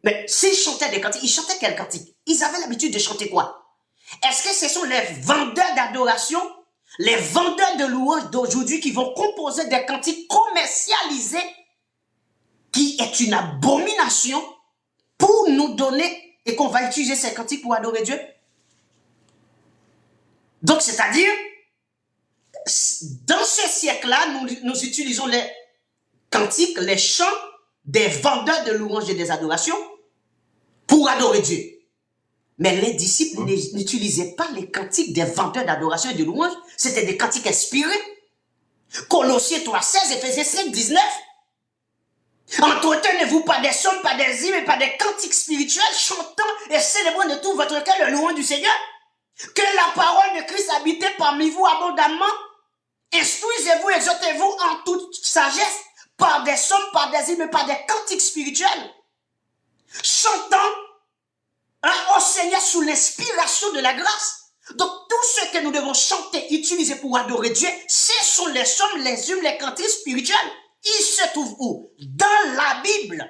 Mais s'ils chantaient des cantiques, ils chantaient quels cantiques? Ils avaient l'habitude de chanter quoi? Est-ce que ce sont les vendeurs d'adoration, les vendeurs de louanges d'aujourd'hui qui vont composer des cantiques commercialisés, qui est une abomination, pour nous donner et qu'on va utiliser ces cantiques pour adorer Dieu? Donc, c'est-à-dire, dans ce siècle-là, nous utilisons les cantiques, les chants des vendeurs de louanges et des adorations pour adorer Dieu. Mais les disciples n'utilisaient pas les cantiques des vendeurs d'adoration et de louanges. C'était des cantiques inspirés. Colossiens 3,16, Éphésiens 5, 19. Entretenez-vous pas des psaumes, pas des hymnes, et pas des cantiques spirituels, chantant et célébrant de tout votre cœur le louange du Seigneur. Que la parole de Christ habite parmi vous abondamment. Instruisez-vous, exhortez-vous en toute sagesse, par des psaumes, par des hymnes, par des cantiques spirituels. Chantant au Seigneur sous l'inspiration de la grâce. Donc, tout ce que nous devons chanter, utiliser pour adorer Dieu, ce sont les psaumes, les hymnes, les cantiques spirituels. Ils se trouvent où? Dans la Bible.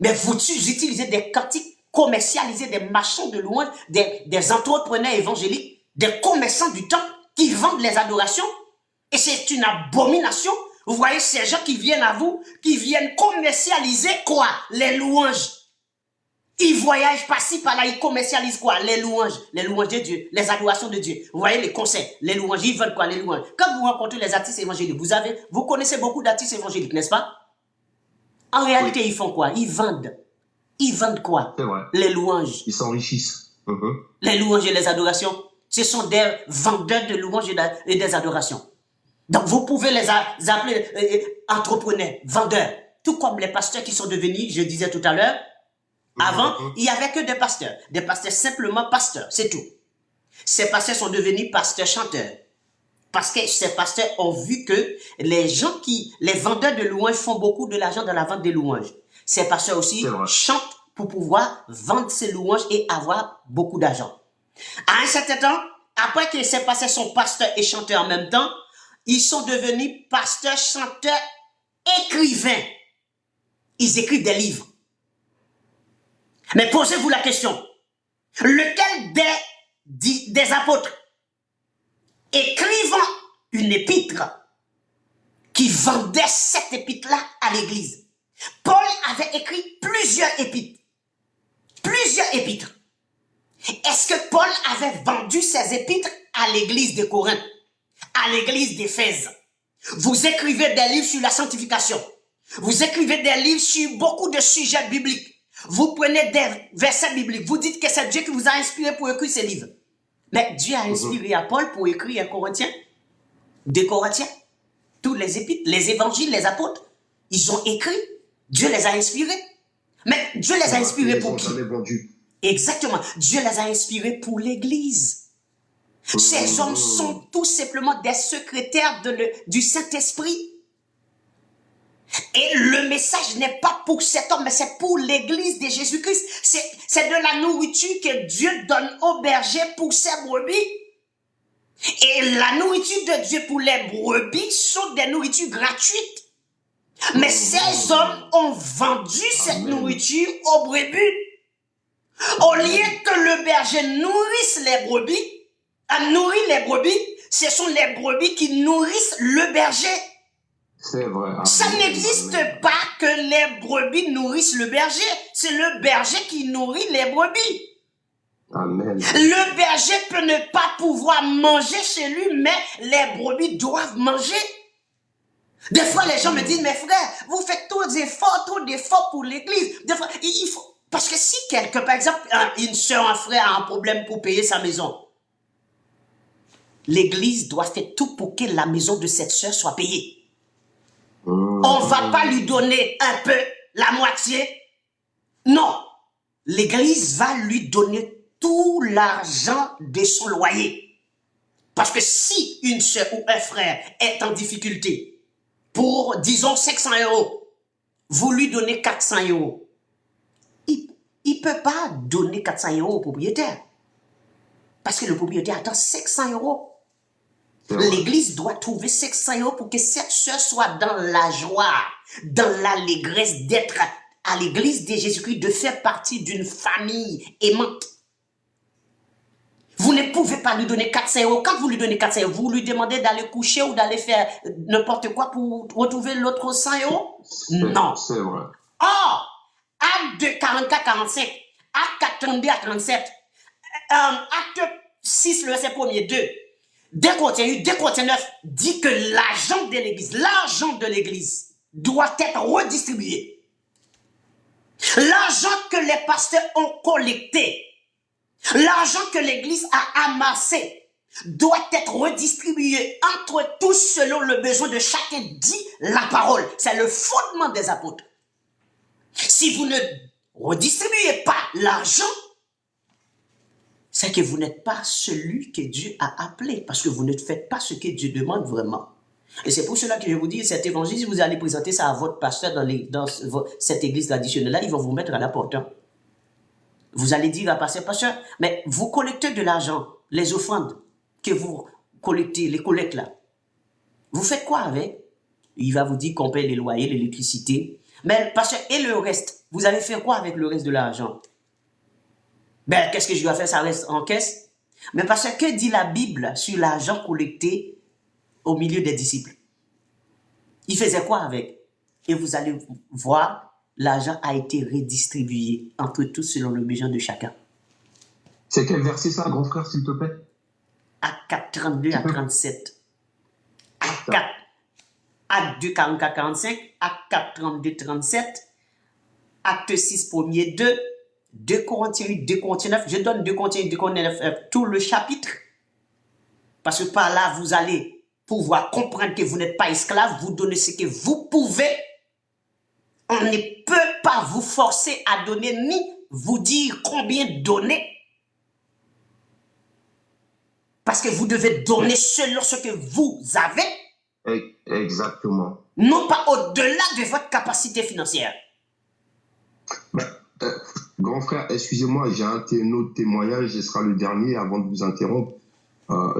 Mais vous utilisez des cantiques commercialisés, des marchands de louanges, des entrepreneurs évangéliques, des commerçants du temple qui vendent les adorations. Et c'est une abomination. Vous voyez ces gens qui viennent à vous, qui viennent commercialiser quoi? Les louanges. Ils voyagent par-ci, par-là, ils commercialisent quoi? Les louanges de Dieu, les adorations de Dieu. Vous voyez les concerts, les louanges, ils vendent quoi? Les louanges. Quand vous rencontrez les artistes évangéliques, vous connaissez beaucoup d'artistes évangéliques, n'est-ce pas? En réalité, oui. Ils font quoi? Ils vendent. Ils vendent quoi? C'est vrai. Les louanges. Ils s'enrichissent. Les louanges et les adorations, ce sont des vendeurs de louanges et des adorations. Donc, vous pouvez les appeler entrepreneurs, vendeurs. Tout comme les pasteurs qui sont devenus, je disais tout à l'heure, avant, il n'y avait que des pasteurs simplement pasteurs, c'est tout. Ces pasteurs sont devenus pasteurs-chanteurs. Parce que ces pasteurs ont vu que les vendeurs de louanges font beaucoup de l'argent dans la vente des louanges. Ces pasteurs aussi chantent pour pouvoir vendre ces louanges et avoir beaucoup d'argent. À un certain temps, après que ces pasteurs sont pasteurs et chanteurs en même temps, ils sont devenus pasteurs, chanteurs, écrivains. Ils écrivent des livres. Mais posez-vous la question, lequel des apôtres écrivant une épître qui vendait cette épître-là à l'église? Paul avait écrit plusieurs épîtres. Est-ce que Paul avait vendu ses épîtres à l'église de Corinthe, à l'église d'Éphèse? Vous écrivez des livres sur la sanctification. Vous écrivez des livres sur beaucoup de sujets bibliques. Vous prenez des versets bibliques. Vous dites que c'est Dieu qui vous a inspiré pour écrire ces livres. Mais Dieu a inspiré à Paul pour écrire un Corinthien, 2 Corinthiens, tous les épîtres, les évangiles, les apôtres. Ils ont écrit. Dieu les a inspirés. Mais Dieu les a inspirés pour qui? Exactement. Dieu les a inspirés pour l'Église. Ces hommes sont tout simplement des secrétaires du Saint-Esprit. Et le message n'est pas pour cet homme, mais c'est pour l'Église de Jésus-Christ. C'est de la nourriture que Dieu donne aux bergers pour ses brebis. Et la nourriture de Dieu pour les brebis sont des nourritures gratuites. Mais ces hommes ont vendu cette nourriture aux brebis. Au lieu que le berger nourrisse les brebis, ce sont les brebis qui nourrissent le berger. C'est vrai. Ça n'existe pas que les brebis nourrissent le berger. C'est le berger qui nourrit les brebis. Amen. Le berger peut ne pas pouvoir manger chez lui, mais les brebis doivent manger. Des fois, les gens me disent, mes frères, vous faites trop d'efforts pour l'église. Des fois, il faut... Parce que si quelqu'un, par exemple, une soeur, un frère a un problème pour payer sa maison, l'église doit faire tout pour que la maison de cette soeur soit payée. On ne va pas lui donner un peu, la moitié. Non. L'église va lui donner tout l'argent de son loyer. Parce que si une soeur ou un frère est en difficulté pour, disons, 500 €, vous lui donnez 400 €. Il ne peut pas donner 400 € au propriétaire. Parce que le propriétaire attend 500 €. L'église doit trouver 500 € pour que cette soeur soit dans la joie, dans l'allégresse d'être à l'église de Jésus-Christ de faire partie d'une famille aimante. Vous ne pouvez pas lui donner 400 euros. Quand vous lui donnez 400 euros, vous lui demandez d'aller coucher ou d'aller faire n'importe quoi pour retrouver l'autre 100 euros? Non. C'est vrai. Or, acte 44-45, acte 32 à 37, acte 6, le verset 1er, 2, 2 Corinthiens 9 dit que l'argent de l'église doit être redistribué. L'argent que les pasteurs ont collecté, l'argent que l'église a amassé, doit être redistribué entre tous selon le besoin de chacun, dit la parole. C'est le fondement des apôtres. Si vous ne redistribuez pas l'argent, c'est que vous n'êtes pas celui que Dieu a appelé, parce que vous ne faites pas ce que Dieu demande vraiment. Et c'est pour cela que je vous dis, cet évangile, si vous allez présenter ça à votre pasteur dans cette église traditionnelle-là, ils vont vous mettre à la porte. Vous allez dire à pasteur, mais vous collectez de l'argent, les offrandes que vous collectez, les collectes là. Vous faites quoi avec? Il va vous dire qu'on paye les loyers, l'électricité. Mais pasteur, et le reste? Vous allez faire quoi avec le reste de l'argent? Ben, qu'est-ce que je dois faire? Ça reste en caisse. Mais parce que dit la Bible sur l'argent collecté au milieu des disciples? Il faisait quoi avec? Et vous allez voir, l'argent a été redistribué entre tous selon le besoin de chacun. C'est quel verset ça, grand frère, s'il te plaît? Acte 4, 32 à 37. Acte 4, Acte 2, 44, 45. Acte 4, 32, 37. Acte 6, 1er, 2. 2 Corinthiens 8, 2 Corinthiens 9, je donne 2 Corinthiens 8, 2 Corinthiens 9, tout le chapitre. Parce que par là, vous allez pouvoir comprendre que vous n'êtes pas esclave, vous donnez ce que vous pouvez. On ne peut pas vous forcer à donner, ni vous dire combien donner. Parce que vous devez donner selon ce que vous avez. Exactement. Non pas au-delà de votre capacité financière. Ben, grand frère, excusez-moi, j'ai un autre témoignage, ce sera le dernier avant de vous interrompre.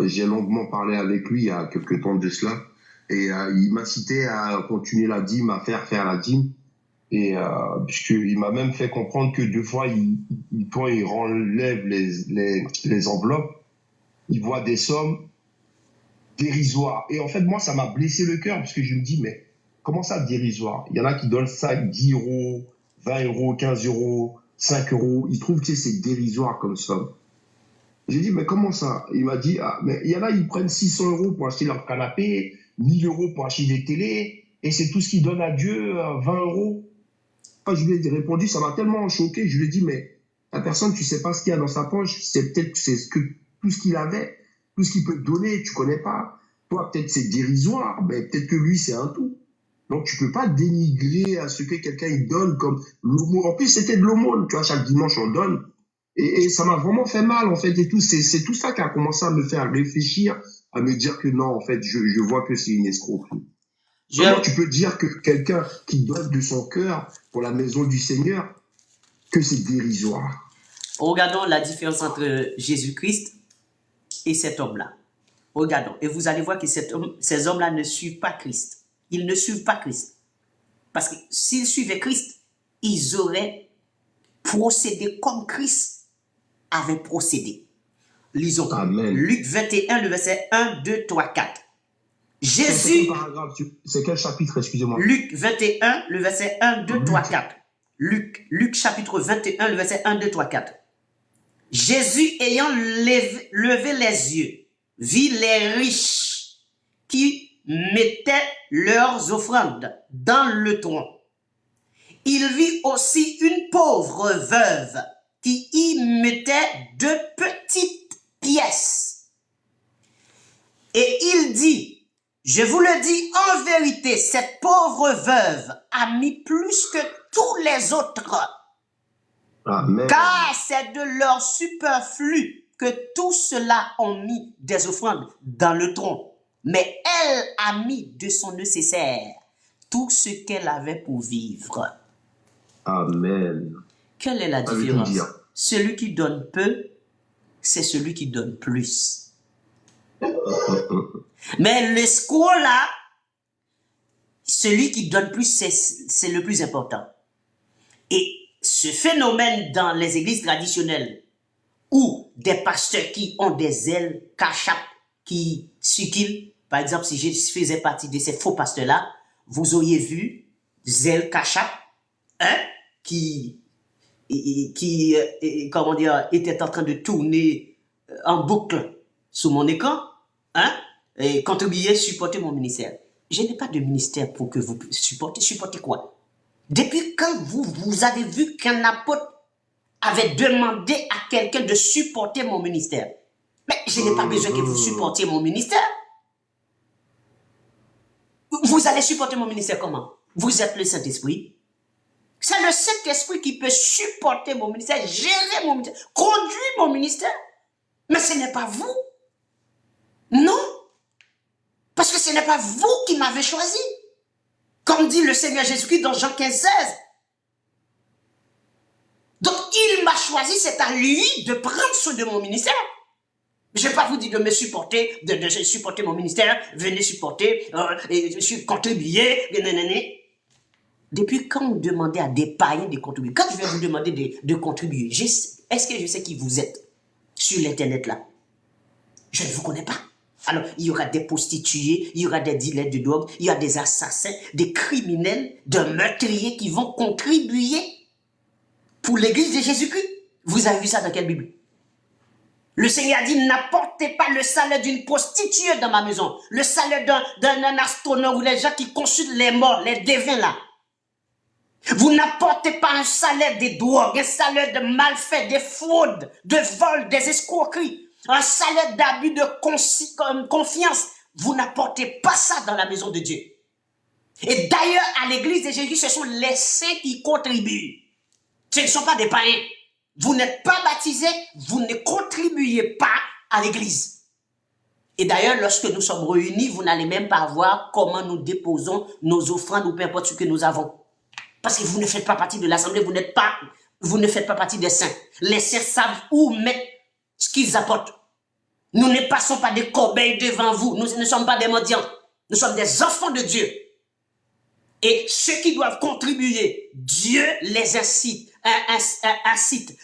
J'ai longuement parlé avec lui il y a quelques temps de cela. Et il m'a cité à continuer la dîme, à faire la dîme. Et puisqu'il m'a même fait comprendre que 2 fois, quand il enlève les enveloppes, il voit des sommes dérisoires. Et en fait, moi, ça m'a blessé le cœur, parce que je me dis, mais comment ça dérisoire? Il y en a qui donnent ça 10 euros, 20 euros, 15 euros, 5 euros. Ils trouvent que c'est dérisoire comme somme. J'ai dit, mais comment ça? Il m'a dit, ah, mais il y en a, ils prennent 600 euros pour acheter leur canapé, 1000 euros pour acheter des télés, et c'est tout ce qu'ils donnent à Dieu, 20 euros. Quand je lui ai répondu, ça m'a tellement choqué. Je lui ai dit, mais la personne, tu sais pas ce qu'il y a dans sa poche. C'est peut-être tout ce qu'il avait, tout ce qu'il peut te donner, tu connais pas. Toi, peut-être c'est dérisoire, mais peut-être que lui, c'est un tout. Donc, tu peux pas dénigrer à ce que quelqu'un il donne comme l'aumône. En plus, c'était de l'aumône, tu vois, chaque dimanche, on donne. Et ça m'a vraiment fait mal, en fait, et tout. C'est tout ça qui a commencé à me faire réfléchir, à me dire que non, en fait, je vois que c'est une escroquerie. Comment tu peux dire que quelqu'un qui donne de son cœur pour la maison du Seigneur, que c'est dérisoire? Regardons la différence entre Jésus-Christ et cet homme-là. Regardons. Et vous allez voir que ces hommes-là ne suivent pas Christ. Ils ne suivent pas Christ. Parce que s'ils suivaient Christ, ils auraient procédé comme Christ avait procédé. Lisons. Amen. Luc 21, le verset 1, 2, 3, 4. Jésus. C'est quel chapitre, excusez-moi? Luc 21, le verset 1, 2, 3, 4. Luc chapitre 21, le verset 1, 2, 3, 4. Jésus ayant levé les yeux, vit les riches qui mettaient leurs offrandes dans le tronc. Il vit aussi une pauvre veuve qui y mettait 2 petites pièces. Et il dit, je vous le dis en vérité, cette pauvre veuve a mis plus que tous les autres. Amen. Car c'est de leur superflu que tous ceux-là ont mis des offrandes dans le tronc. Mais elle a mis de son nécessaire tout ce qu'elle avait pour vivre. Amen. Quelle est la différence? Celui qui donne peu, c'est celui qui donne plus. Mais l'escroc là, celui qui donne plus, c'est le plus important. Et ce phénomène dans les églises traditionnelles, où des pasteurs qui ont des ailes cachap, qui circulent, par exemple, si je faisais partie de ces faux pasteurs-là, vous auriez vu des ailes cachap, hein, qui comment dire, étaient en train de tourner en boucle sous mon écran, hein, et contribuer, supporter mon ministère. Je n'ai pas de ministère pour que vous supportez. Supportez quoi? Depuis quand vous avez vu qu'un apôtre avait demandé à quelqu'un de supporter mon ministère? Mais je n'ai pas besoin que vous supportiez mon ministère. Vous allez supporter mon ministère comment? Vous êtes le Saint-Esprit. C'est le Saint-Esprit qui peut supporter mon ministère, gérer mon ministère, conduire mon ministère. Mais ce n'est pas vous. Non. Parce que ce n'est pas vous qui m'avez choisi. Comme dit le Seigneur Jésus-Christ dans Jean 15:16. Donc, il m'a choisi, c'est à lui de prendre soin de mon ministère. Je ne vais pas vous dire de me supporter, de supporter mon ministère, venez supporter, contribuer, nanana. Depuis quand vous demandez à des païens de contribuer? Quand je vais vous demander de contribuer, est-ce que je sais qui vous êtes sur l'internet là? Je ne vous connais pas. Alors, il y aura des prostituées, il y aura des dealers de drogue, il y a des assassins, des criminels, des meurtriers qui vont contribuer pour l'église de Jésus-Christ. Vous avez vu ça dans quelle Bible? Le Seigneur a dit, n'apportez pas le salaire d'une prostituée dans ma maison, le salaire d'un astronome ou les gens qui consultent les morts, les défunts là. Vous n'apportez pas un salaire des drogues, un salaire de malfaits, des fraudes, de vols, des escroqueries, un salaire d'abus de confiance. Vous n'apportez pas ça dans la maison de Dieu. Et d'ailleurs, à l'église de Jésus, ce sont les saints qui contribuent. Ce ne sont pas des païens. Vous n'êtes pas baptisés, vous ne contribuez pas à l'église. Et d'ailleurs, lorsque nous sommes réunis, vous n'allez même pas voir comment nous déposons nos offrandes ou peu importe ce que nous avons. Parce que vous ne faites pas partie de l'assemblée, vous ne faites pas partie des saints. Les saints savent où mettre ce qu'ils apportent. Nous ne passons pas des corbeilles devant vous. Nous ne sommes pas des mendiants. Nous sommes des enfants de Dieu. Et ceux qui doivent contribuer, Dieu les incite.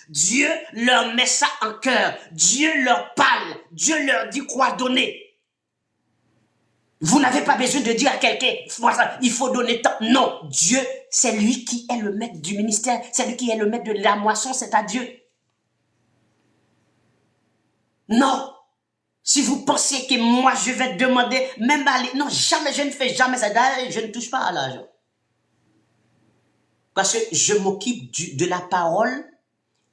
Dieu leur met ça en cœur. Dieu leur parle. Dieu leur dit quoi donner. Vous n'avez pas besoin de dire à quelqu'un, il faut donner tant. Non, Dieu, c'est lui qui est le maître du ministère. C'est lui qui est le maître de la moisson, c'est à Dieu. Non. Si vous pensez que moi, je vais demander, même à non, jamais, je ne fais jamais ça. Je ne touche pas à l'argent. Parce que je m'occupe de la parole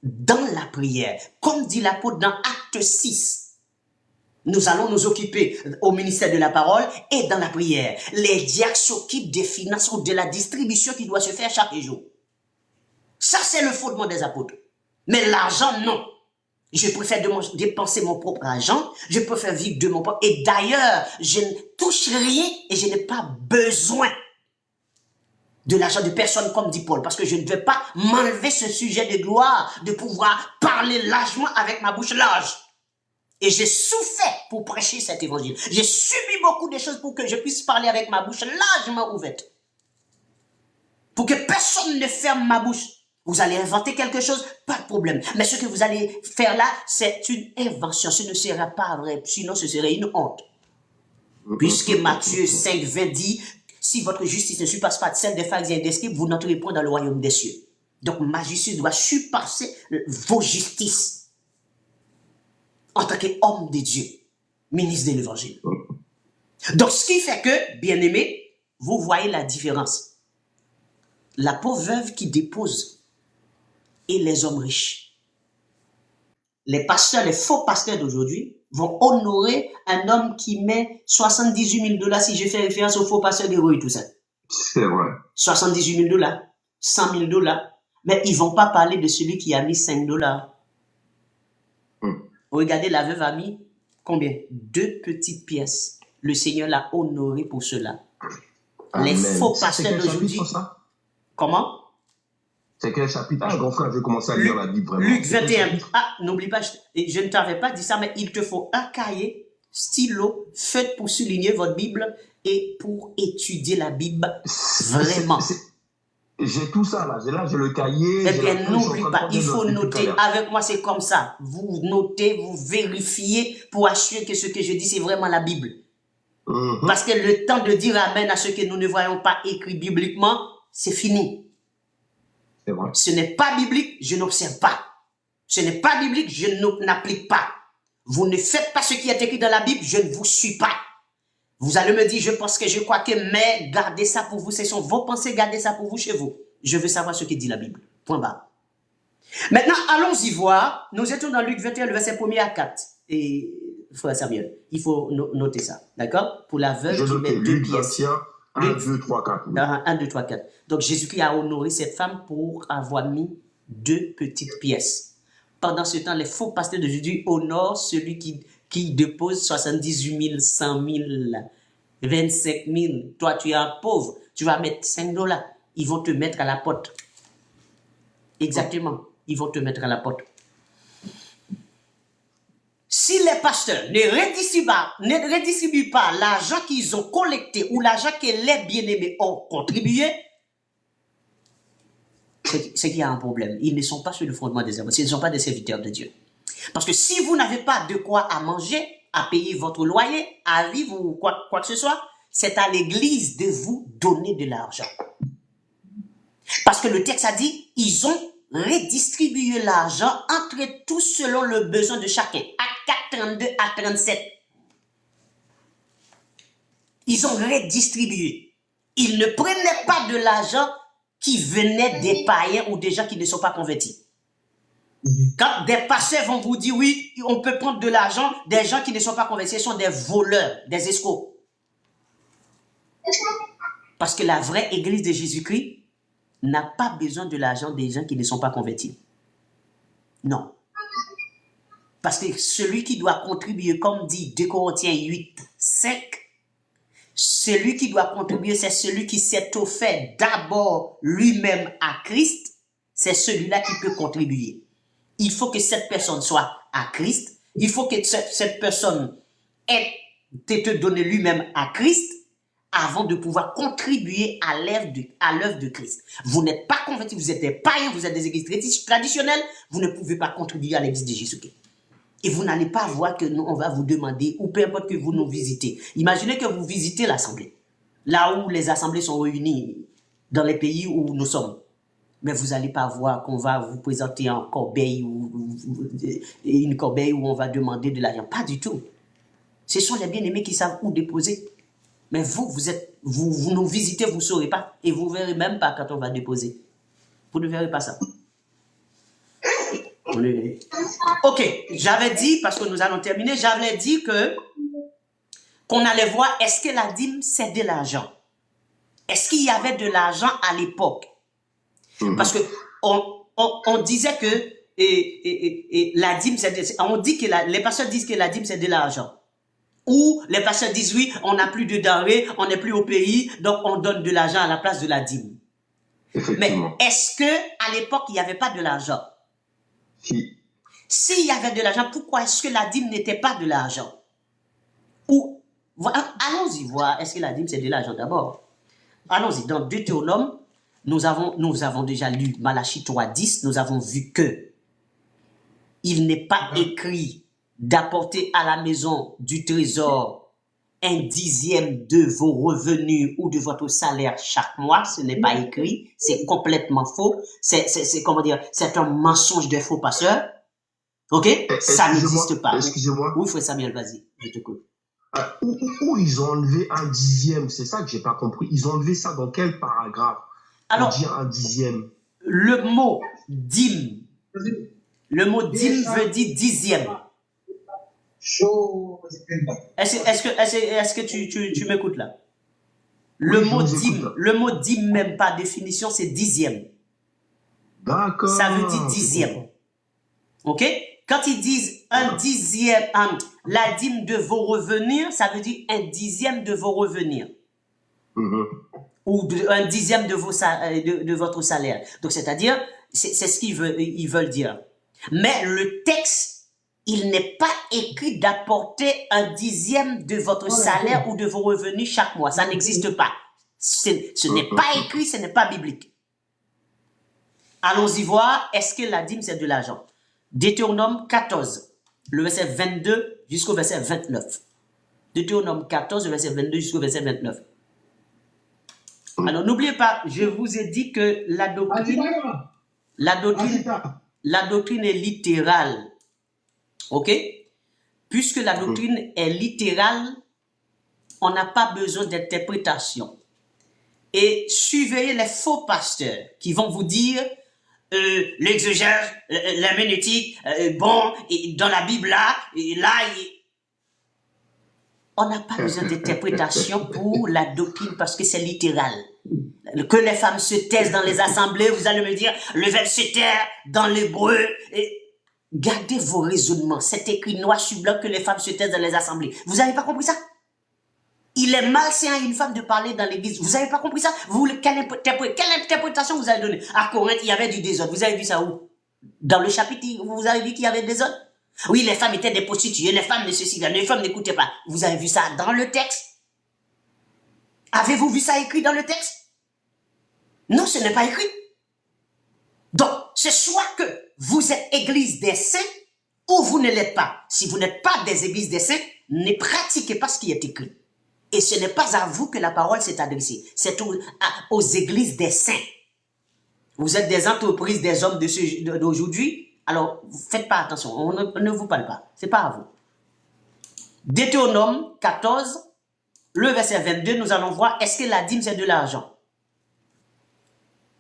dans la prière. Comme dit l'apôtre dans Acte 6. Nous allons nous occuper au ministère de la parole et dans la prière. Les diacres s'occupent des finances ou de la distribution qui doit se faire chaque jour. Ça, c'est le fondement des apôtres. Mais l'argent, non. Je préfère dépenser mon propre argent. Je préfère vivre de mon propre. Et d'ailleurs, je ne touche rien et je n'ai pas besoin de l'argent de personne, comme dit Paul. Parce que je ne veux pas m'enlever ce sujet de gloire, de pouvoir parler largement avec ma bouche large. Et j'ai souffert pour prêcher cet évangile. J'ai subi beaucoup de choses pour que je puisse parler avec ma bouche largement ouverte. Pour que personne ne ferme ma bouche. Vous allez inventer quelque chose, pas de problème. Mais ce que vous allez faire là, c'est une invention. Ce ne sera pas vrai. Sinon, ce serait une honte. Puisque Matthieu 5, 20 dit, si votre justice ne surpasse pas celle des pharisiens et des scribes, vous n'entrez point dans le royaume des cieux. Donc, ma justice doit surpasser vos justices. En tant qu'homme de Dieu, ministre de l'évangile. Donc, ce qui fait que, bien-aimés, vous voyez la différence. La pauvre veuve qui dépose et les hommes riches. Les pasteurs, les faux pasteurs d'aujourd'hui vont honorer un homme qui met 78 000 $, si je fais référence aux faux pasteurs d'héros et tout ça. C'est vrai. 78 000 $, 100 000 $. Mais ils vont pas parler de celui qui a mis 5 $. Regardez, la veuve a mis combien? 2 petites pièces. Le Seigneur l'a honoré pour cela. Amen. Les faux pasteurs d'aujourd'hui. Comment? C'est quel chapitre? Ah, grand frère, je vais commencer à lire la Bible vraiment. Luc 21. Ah, n'oublie pas, je ne t'avais pas dit ça, mais il te faut un cahier, stylo, feuille pour souligner votre Bible et pour étudier la Bible vraiment. J'ai tout ça là. J'ai le cahier. Eh bien, n'oublie pas, il faut noter. Avec moi, c'est comme ça. Vous notez, vous vérifiez pour assurer que ce que je dis, c'est vraiment la Bible. Parce que le temps de dire amen à ce que nous ne voyons pas écrit bibliquement, c'est fini. C'est vrai. Ce n'est pas biblique, je n'observe pas. Ce n'est pas biblique, je n'applique pas. Vous ne faites pas ce qui est écrit dans la Bible, je ne vous suis pas. Vous allez me dire, je pense que je crois que, mais gardez ça pour vous, ce sont vos pensées, gardez ça pour vous chez vous. Je veux savoir ce que dit la Bible. Point barre. Maintenant, allons-y voir. Nous étions dans Luc 21, le verset 1er à 4. Et, frère Samuel, il faut noter ça. D'accord? Pour la veuve qui met 2 pièces. 1, 2, 3, 4. 1, 2, 3, 4. Donc, Jésus-Christ a honoré cette femme pour avoir mis 2 petites pièces. Pendant ce temps, les faux pasteurs de Jésus honorent celui qui dépose 78 000, 100 000, 25 000. Toi, tu es un pauvre. Tu vas mettre $5. Ils vont te mettre à la porte. Exactement. Ils vont te mettre à la porte. Si les pasteurs ne redistribuent pas l'argent qu'ils ont collecté ou l'argent que les bien-aimés ont contribué, c'est qu'il y a un problème. Ils ne sont pas sur le fondement des œuvres. Ils ne sont pas des serviteurs de Dieu. Parce que si vous n'avez pas de quoi à manger, à payer votre loyer, à vivre ou quoi que ce soit, c'est à l'église de vous donner de l'argent. Parce que le texte a dit, ils ont redistribué l'argent entre tous selon le besoin de chacun. Acte 4, 32 à 37. Ils ont redistribué. Ils ne prenaient pas de l'argent qui venait des païens ou des gens qui ne sont pas convertis. Quand des pasteurs vont vous dire, oui, on peut prendre de l'argent des gens qui ne sont pas convertis, ce sont des voleurs, des escrocs. Parce que la vraie église de Jésus-Christ n'a pas besoin de l'argent des gens qui ne sont pas convertis. Non. Parce que celui qui doit contribuer, comme dit 2 Corinthiens 8, 5, celui qui doit contribuer, c'est celui qui s'est offert d'abord lui-même à Christ. C'est celui-là qui peut contribuer. Il faut que cette personne soit à Christ. Il faut que cette personne ait été donné lui-même à Christ avant de pouvoir contribuer à l'œuvre de Christ. Vous n'êtes pas converti, vous êtes des païens, vous êtes des églises traditionnelles, vous ne pouvez pas contribuer à l'église de Jésus-Christ. Et vous n'allez pas voir que nous, on va vous demander, ou peu importe que vous nous visitez. Imaginez que vous visitez l'assemblée, là où les assemblées sont réunies, dans les pays où nous sommes. Mais vous n'allez pas voir qu'on va vous présenter une corbeille où on va demander de l'argent. Pas du tout. Ce sont les bien-aimés qui savent où déposer. Mais vous nous visitez, vous ne saurez pas. Et vous ne verrez même pas quand on va déposer. Vous ne verrez pas ça. Ok, j'avais dit, parce que nous allons terminer, j'avais dit qu'on allait voir, est-ce que la dîme, c'est de l'argent? Est-ce qu'il y avait de l'argent à l'époque? Parce que on disait que la dîme, on dit que les pasteurs disent que la dîme, c'est de l'argent. Ou les pasteurs disent, oui, on n'a plus de denrées, on n'est plus au pays, donc on donne de l'argent à la place de la dîme. Mais est-ce que à l'époque, il n'y avait pas de l'argent? S'il y avait de l'argent, pourquoi est-ce que la dîme n'était pas de l'argent? Ou, allons-y voir, est-ce que la dîme c'est de l'argent d'abord? Allons-y, dans Deutéronome, nous avons déjà lu Malachie 3:10, nous avons vu que il n'est pas écrit d'apporter à la maison du trésor 1/10 de vos revenus ou de votre salaire chaque mois. Ce n'est pas écrit, c'est complètement faux. C'est comment dire, c'est un mensonge des faux pasteurs. Ok? Ça n'existe pas. Excusez-moi. Oui, frère Samuel, vas-y, je t'écoute. Où ils ont enlevé 1/10, c'est ça que j'ai pas compris. Ils ont enlevé ça dans quel paragraphe? Alors, dire 1/10. le mot dîme veut dire 10e. Est-ce que tu m'écoutes là? Le mot dîme même par définition, c'est 10e. D'accord. Ça veut dire 10e. Ok? Quand ils disent 1/10, la dîme de vos revenus, ça veut dire 1/10 de vos revenus. Ou 1/10 de votre salaire. Donc, c'est-à-dire, c'est ce qu'ils veulent dire. Mais le texte, il n'est pas écrit d'apporter 1/10 de votre salaire ou de vos revenus chaque mois. Ça n'existe pas. Ce n'est pas écrit, ce n'est pas biblique. Allons-y voir, est-ce que la dîme, c'est de l'argent? Deutéronome 14, le verset 22 jusqu'au verset 29. Deutéronome 14, le verset 22 jusqu'au verset 29. Alors, n'oubliez pas, je vous ai dit que la doctrine est littérale. OK? Puisque la doctrine est littérale, on n'a pas besoin d'interprétation. Et surveillez les faux pasteurs qui vont vous dire l'exégèse, l'herméneutique, bon, et dans la Bible on n'a pas besoin d'interprétation pour la doctrine parce que c'est littéral. Que les femmes se taisent dans les assemblées, vous allez me dire, le verbe se taire dans l'hébreu. Gardez vos raisonnements. C'est écrit noir sur blanc que les femmes se taisent dans les assemblées. Vous n'avez pas compris ça? Il est malsain à une femme de parler dans l'église. Vous n'avez pas compris ça? Quelle interprétation vous avez donnée? À Corinthe, il y avait du désordre. Vous avez vu ça où? Dans le chapitre, vous avez vu qu'il y avait des désordre? Oui, les femmes étaient des prostituées, les femmes ne ceci, les femmes n'écoutaient pas. Vous avez vu ça dans le texte? Avez-vous vu ça écrit dans le texte? Non, ce n'est pas écrit. Donc, c'est soit que vous êtes église des saints ou vous ne l'êtes pas. Si vous n'êtes pas des églises des saints, ne pratiquez pas ce qui est écrit. Et ce n'est pas à vous que la parole s'est adressée. C'est aux églises des saints. Vous êtes des entreprises des hommes d'aujourd'hui. Alors, faites pas attention. On ne vous parle pas. C'est pas à vous. Deutéronome 14, le verset 22, nous allons voir, est-ce que la dîme c'est de l'argent?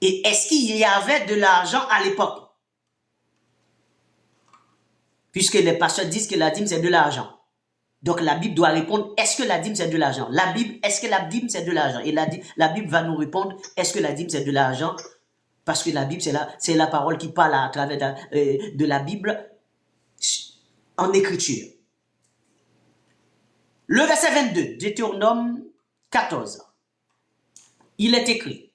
Et est-ce qu'il y avait de l'argent à l'époque? Puisque les pasteurs disent que la dîme c'est de l'argent. Donc la Bible doit répondre, est-ce que la dîme c'est de l'argent? La Bible, est-ce que la dîme c'est de l'argent? Et la Bible va nous répondre, est-ce que la dîme c'est de l'argent? Parce que la Bible c'est la parole qui parle à travers de la Bible en écriture. Le verset 22, Deutéronome 14. Il est écrit.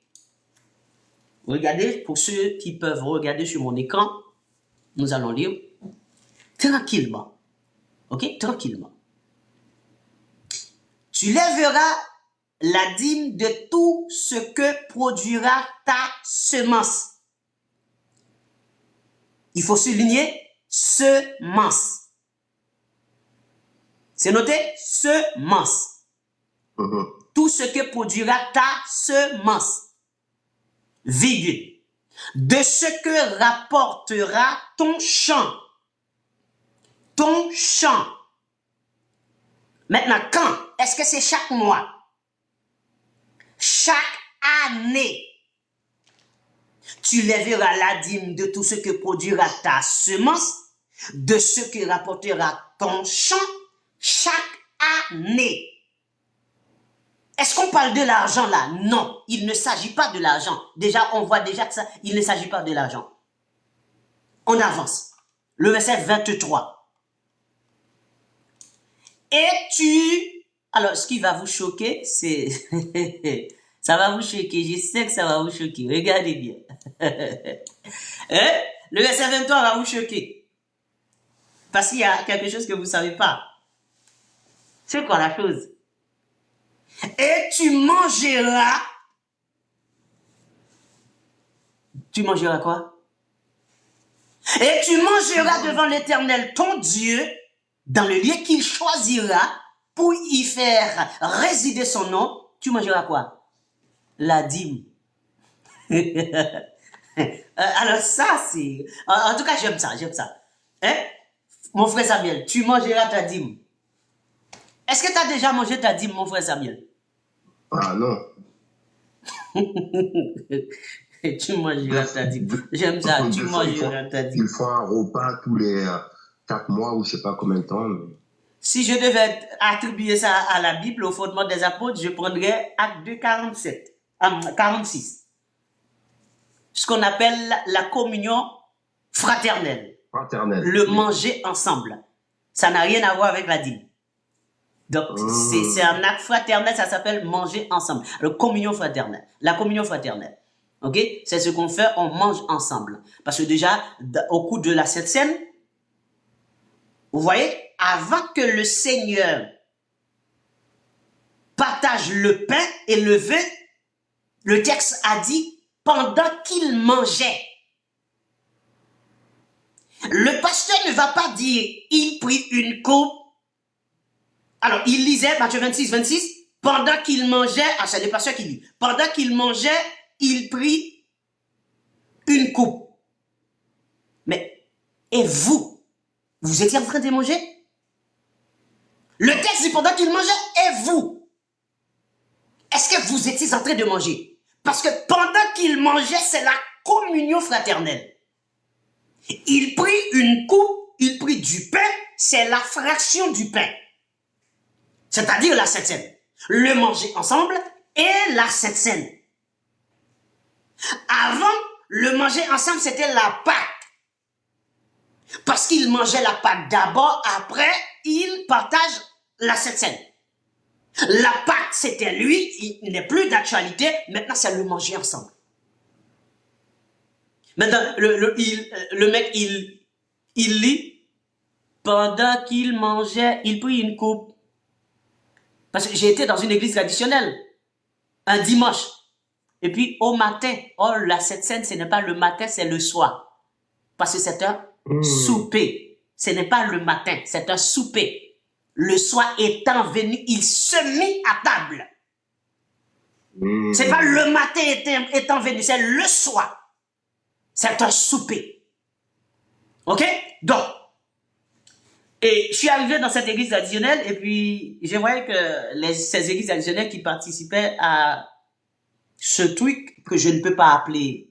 Regardez, pour ceux qui peuvent regarder sur mon écran, nous allons lire tranquillement. Ok? Tranquillement. Tu lèveras la dîme de tout ce que produira ta semence. Il faut souligner semence. C'est noté? Semence. Tout ce que produira ta semence. Virgule. De ce que rapportera ton champ. Ton champ. Maintenant, quand? Est-ce que c'est chaque mois? Chaque année. Tu lèveras la dîme de tout ce que produira ta semence, de ce que rapportera ton champ, chaque année. Est-ce qu'on parle de l'argent là? Non, il ne s'agit pas de l'argent. Déjà, on voit déjà que ça, il ne s'agit pas de l'argent. On avance. Le verset 23. Et tu... Alors, ce qui va vous choquer, c'est... ça va vous choquer, je sais que ça va vous choquer. Regardez bien. Le verset 23 va vous choquer. Parce qu'il y a quelque chose que vous ne savez pas. C'est quoi la chose? Et tu mangeras... Tu mangeras quoi? Et tu mangeras devant l'Éternel ton Dieu, dans le lieu qu'il choisira pour y faire résider son nom. Tu mangeras quoi? La dîme. Alors ça, c'est... En tout cas, j'aime ça, j'aime ça. Hein? Mon frère Samuel, tu mangeras ta dîme. Est-ce que tu as déjà mangé ta dîme, mon frère Samuel? Ah non. Tu mangeras ta dîme. J'aime ça, tu mangeras ta dîme. Il faut un repas tous les 4 mois ou je ne sais pas combien de temps. Mais... Si je devais attribuer ça à la Bible, au fondement des apôtres, je prendrais Acte 2, 46. Ce qu'on appelle la communion fraternelle. Le manger ensemble. Ça n'a rien à voir avec la dîme. Donc, c'est un acte fraternel, ça s'appelle manger ensemble. La communion fraternelle. La communion fraternelle. Ok? C'est ce qu'on fait, on mange ensemble. Parce que déjà, au cours de la Sainte Seine, vous voyez, avant que le Seigneur partage le pain et le vin, le texte a dit, pendant qu'il mangeait, Le pasteur ne va pas dire, il prit une coupe. Alors, il lisait Matthieu 26, 26, pendant qu'il mangeait, c'est le pasteur qui lit, pendant qu'il mangeait, il prit une coupe. Mais, et vous, vous étiez en train de manger? Le texte dit pendant qu'il mangeait, et vous, est-ce que vous étiez en train de manger? Parce que pendant qu'il mangeait, c'est la communion fraternelle. Il prit une coupe, il prit du pain, c'est la fraction du pain. C'est-à-dire la Sainte Seine. Le manger ensemble et la Sainte Seine. Avant, le manger ensemble, c'était la Pâque. Parce qu'il mangeait la Pâque d'abord, après, il partage la Sainte Seine. La Pâque, c'était lui, il n'est plus d'actualité, maintenant c'est le manger ensemble. Maintenant, le mec, il lit, pendant qu'il mangeait, il prit une coupe. Parce que j'ai été dans une église traditionnelle, un dimanche. Et puis, au matin, la Sainte Seine, ce n'est pas le matin, c'est le soir. Parce que c'est un souper. Ce n'est pas le matin, c'est un souper. Le soir étant venu, il se mit à table. C'est pas le matin étant venu, c'est le soir. C'est un souper. Ok? Donc, et je suis arrivé dans cette église traditionnelle et puis je voyais que ces églises traditionnelles qui participaient à ce truc que je ne peux pas appeler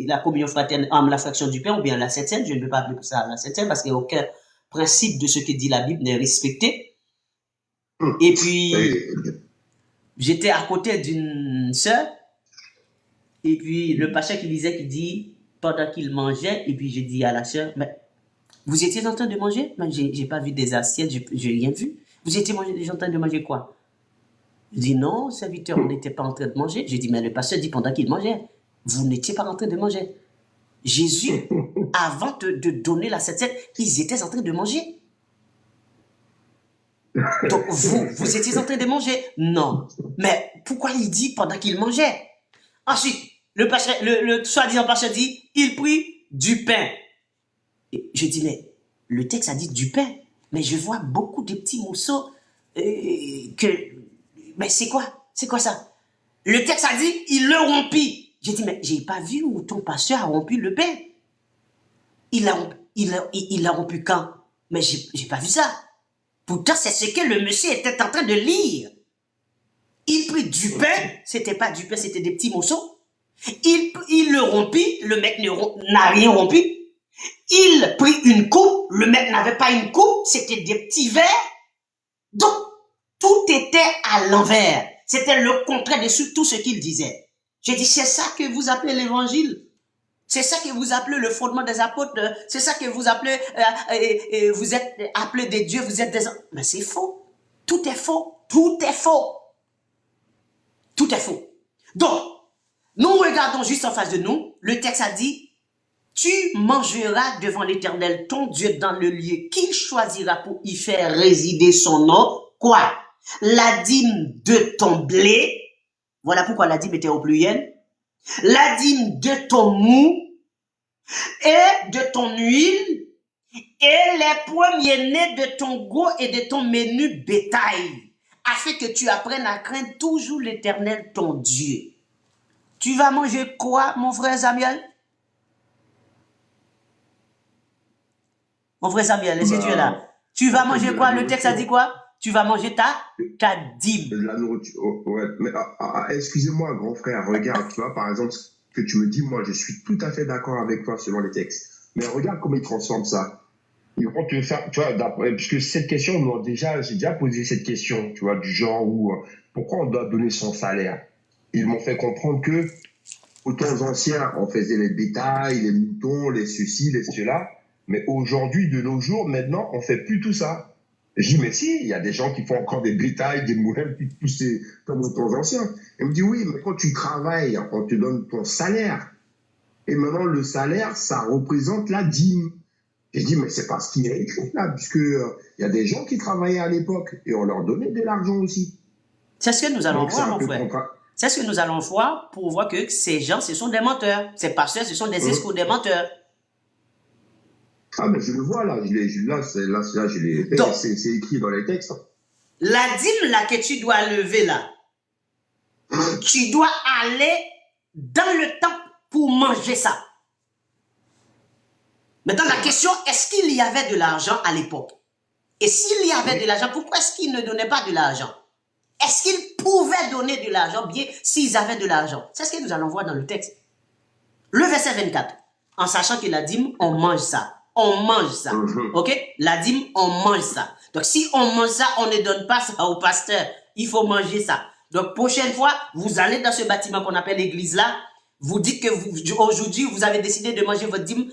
la communion fraternelle, la fraction du pain ou bien la Sainte Seine, je ne peux pas appeler ça la Sainte Seine parce qu'il n'y a aucun principe de ce que dit la Bible n'est respecté. Et puis, j'étais à côté d'une sœur et puis le pasteur qui disait, qui dit, pendant qu'il mangeait, et puis j'ai dit à la sœur, mais vous étiez en train de manger? Mais j'ai pas vu des assiettes, j'ai rien vu. Vous étiez en train de manger quoi? Je dis non, serviteur, on n'était pas en train de manger. J'ai dit, mais le pasteur dit pendant qu'il mangeait, vous n'étiez pas en train de manger. Jésus, avant de donner la Sainte Seine, ils étaient en train de manger. Donc vous étiez en train de manger? Non. Mais pourquoi il dit pendant qu'il mangeait? Ensuite, le soi-disant pasteur dit, il prit du pain. Et je dis, mais le texte a dit du pain. Mais je vois beaucoup de petits morceaux mais c'est quoi? C'est quoi ça? Le texte a dit, il le rompit. J'ai dit, mais j'ai pas vu où ton pasteur a rompu le pain. Il l'a rompu quand? Mais j'ai pas vu ça. Pourtant, c'est ce que le monsieur était en train de lire. Il prit du pain, c'était pas du pain, c'était des petits morceaux. Il le rompit, le mec n'a rien rompu. Il prit une coupe, le mec n'avait pas une coupe, c'était des petits verres. Donc, tout était à l'envers. C'était le contraire de tout ce qu'il disait. J'ai dit, c'est ça que vous appelez l'évangile. C'est ça que vous appelez le fondement des apôtres. C'est ça que vous appelez, vous êtes appelés des dieux, vous êtes des... Mais c'est faux. Tout est faux. Tout est faux. Tout est faux. Donc, nous regardons juste en face de nous. Le texte a dit, tu mangeras devant l'Éternel ton Dieu dans le lieu qu'il choisira pour y faire résider son nom. Quoi? La dîme de ton blé. Voilà pourquoi la dîme était au pluriel. La dîme de ton mou et de ton huile et les premiers-nés de ton gros et de ton menu bétail, afin que tu apprennes à craindre toujours l'Éternel ton Dieu. Tu vas manger quoi, mon frère Samuel? Mon frère Samuel, est-ce que tu es là? Tu vas manger quoi? Le texte a dit quoi? Tu vas manger ta dîme. De la nourriture. Ouais. Mais excusez-moi, grand frère, regarde, tu vois, par exemple, ce que tu me dis, moi, je suis tout à fait d'accord avec toi selon les textes. Mais regarde comment ils transforment ça. Ils vont te faire, tu vois, puisque cette question, j'ai déjà posé cette question, tu vois, du genre où, pourquoi on doit donner son salaire? Ils m'ont fait comprendre que, aux temps anciens, on faisait les bétails, les moutons, les ceci, les cela. Mais aujourd'hui, de nos jours, maintenant, on fait plus tout ça. Je dis, mais si, il y a des gens qui font encore des bétails, des moulins, tout c'est comme aux temps anciens. Il me dit, oui, mais quand tu travailles, on te donne ton salaire. Et maintenant, le salaire, ça représente la dîme. Je dis, mais c'est pas ce qui est écrit là, puisque il y a des gens qui travaillaient à l'époque et on leur donnait de l'argent aussi. C'est ce que nous allons voir, mon frère. C'est ce que nous allons voir pour voir que ces gens, ce sont des menteurs. Ces pasteurs, ce sont des escrocs, des menteurs. Ah, mais je le vois là, je l'ai. Donc, C'est écrit dans les textes. la dîme là que tu dois lever là, tu dois aller dans le temple pour manger ça. Maintenant, la question, est-ce qu'il y avait de l'argent à l'époque? Et s'il y avait de l'argent, pourquoi est-ce qu'ils ne donnaient pas de l'argent? Est-ce qu'ils pouvaient donner de l'argent bien s'ils avaient de l'argent? C'est ce que nous allons voir dans le texte. Le verset 24, en sachant que la dîme, on mange ça. On mange ça. Ok? La dîme, on mange ça. Donc, si on mange ça, on ne donne pas ça au pasteur. Il faut manger ça. Donc, prochaine fois, vous allez dans ce bâtiment qu'on appelle l'église là. Vous dites que aujourd'hui, vous avez décidé de manger votre dîme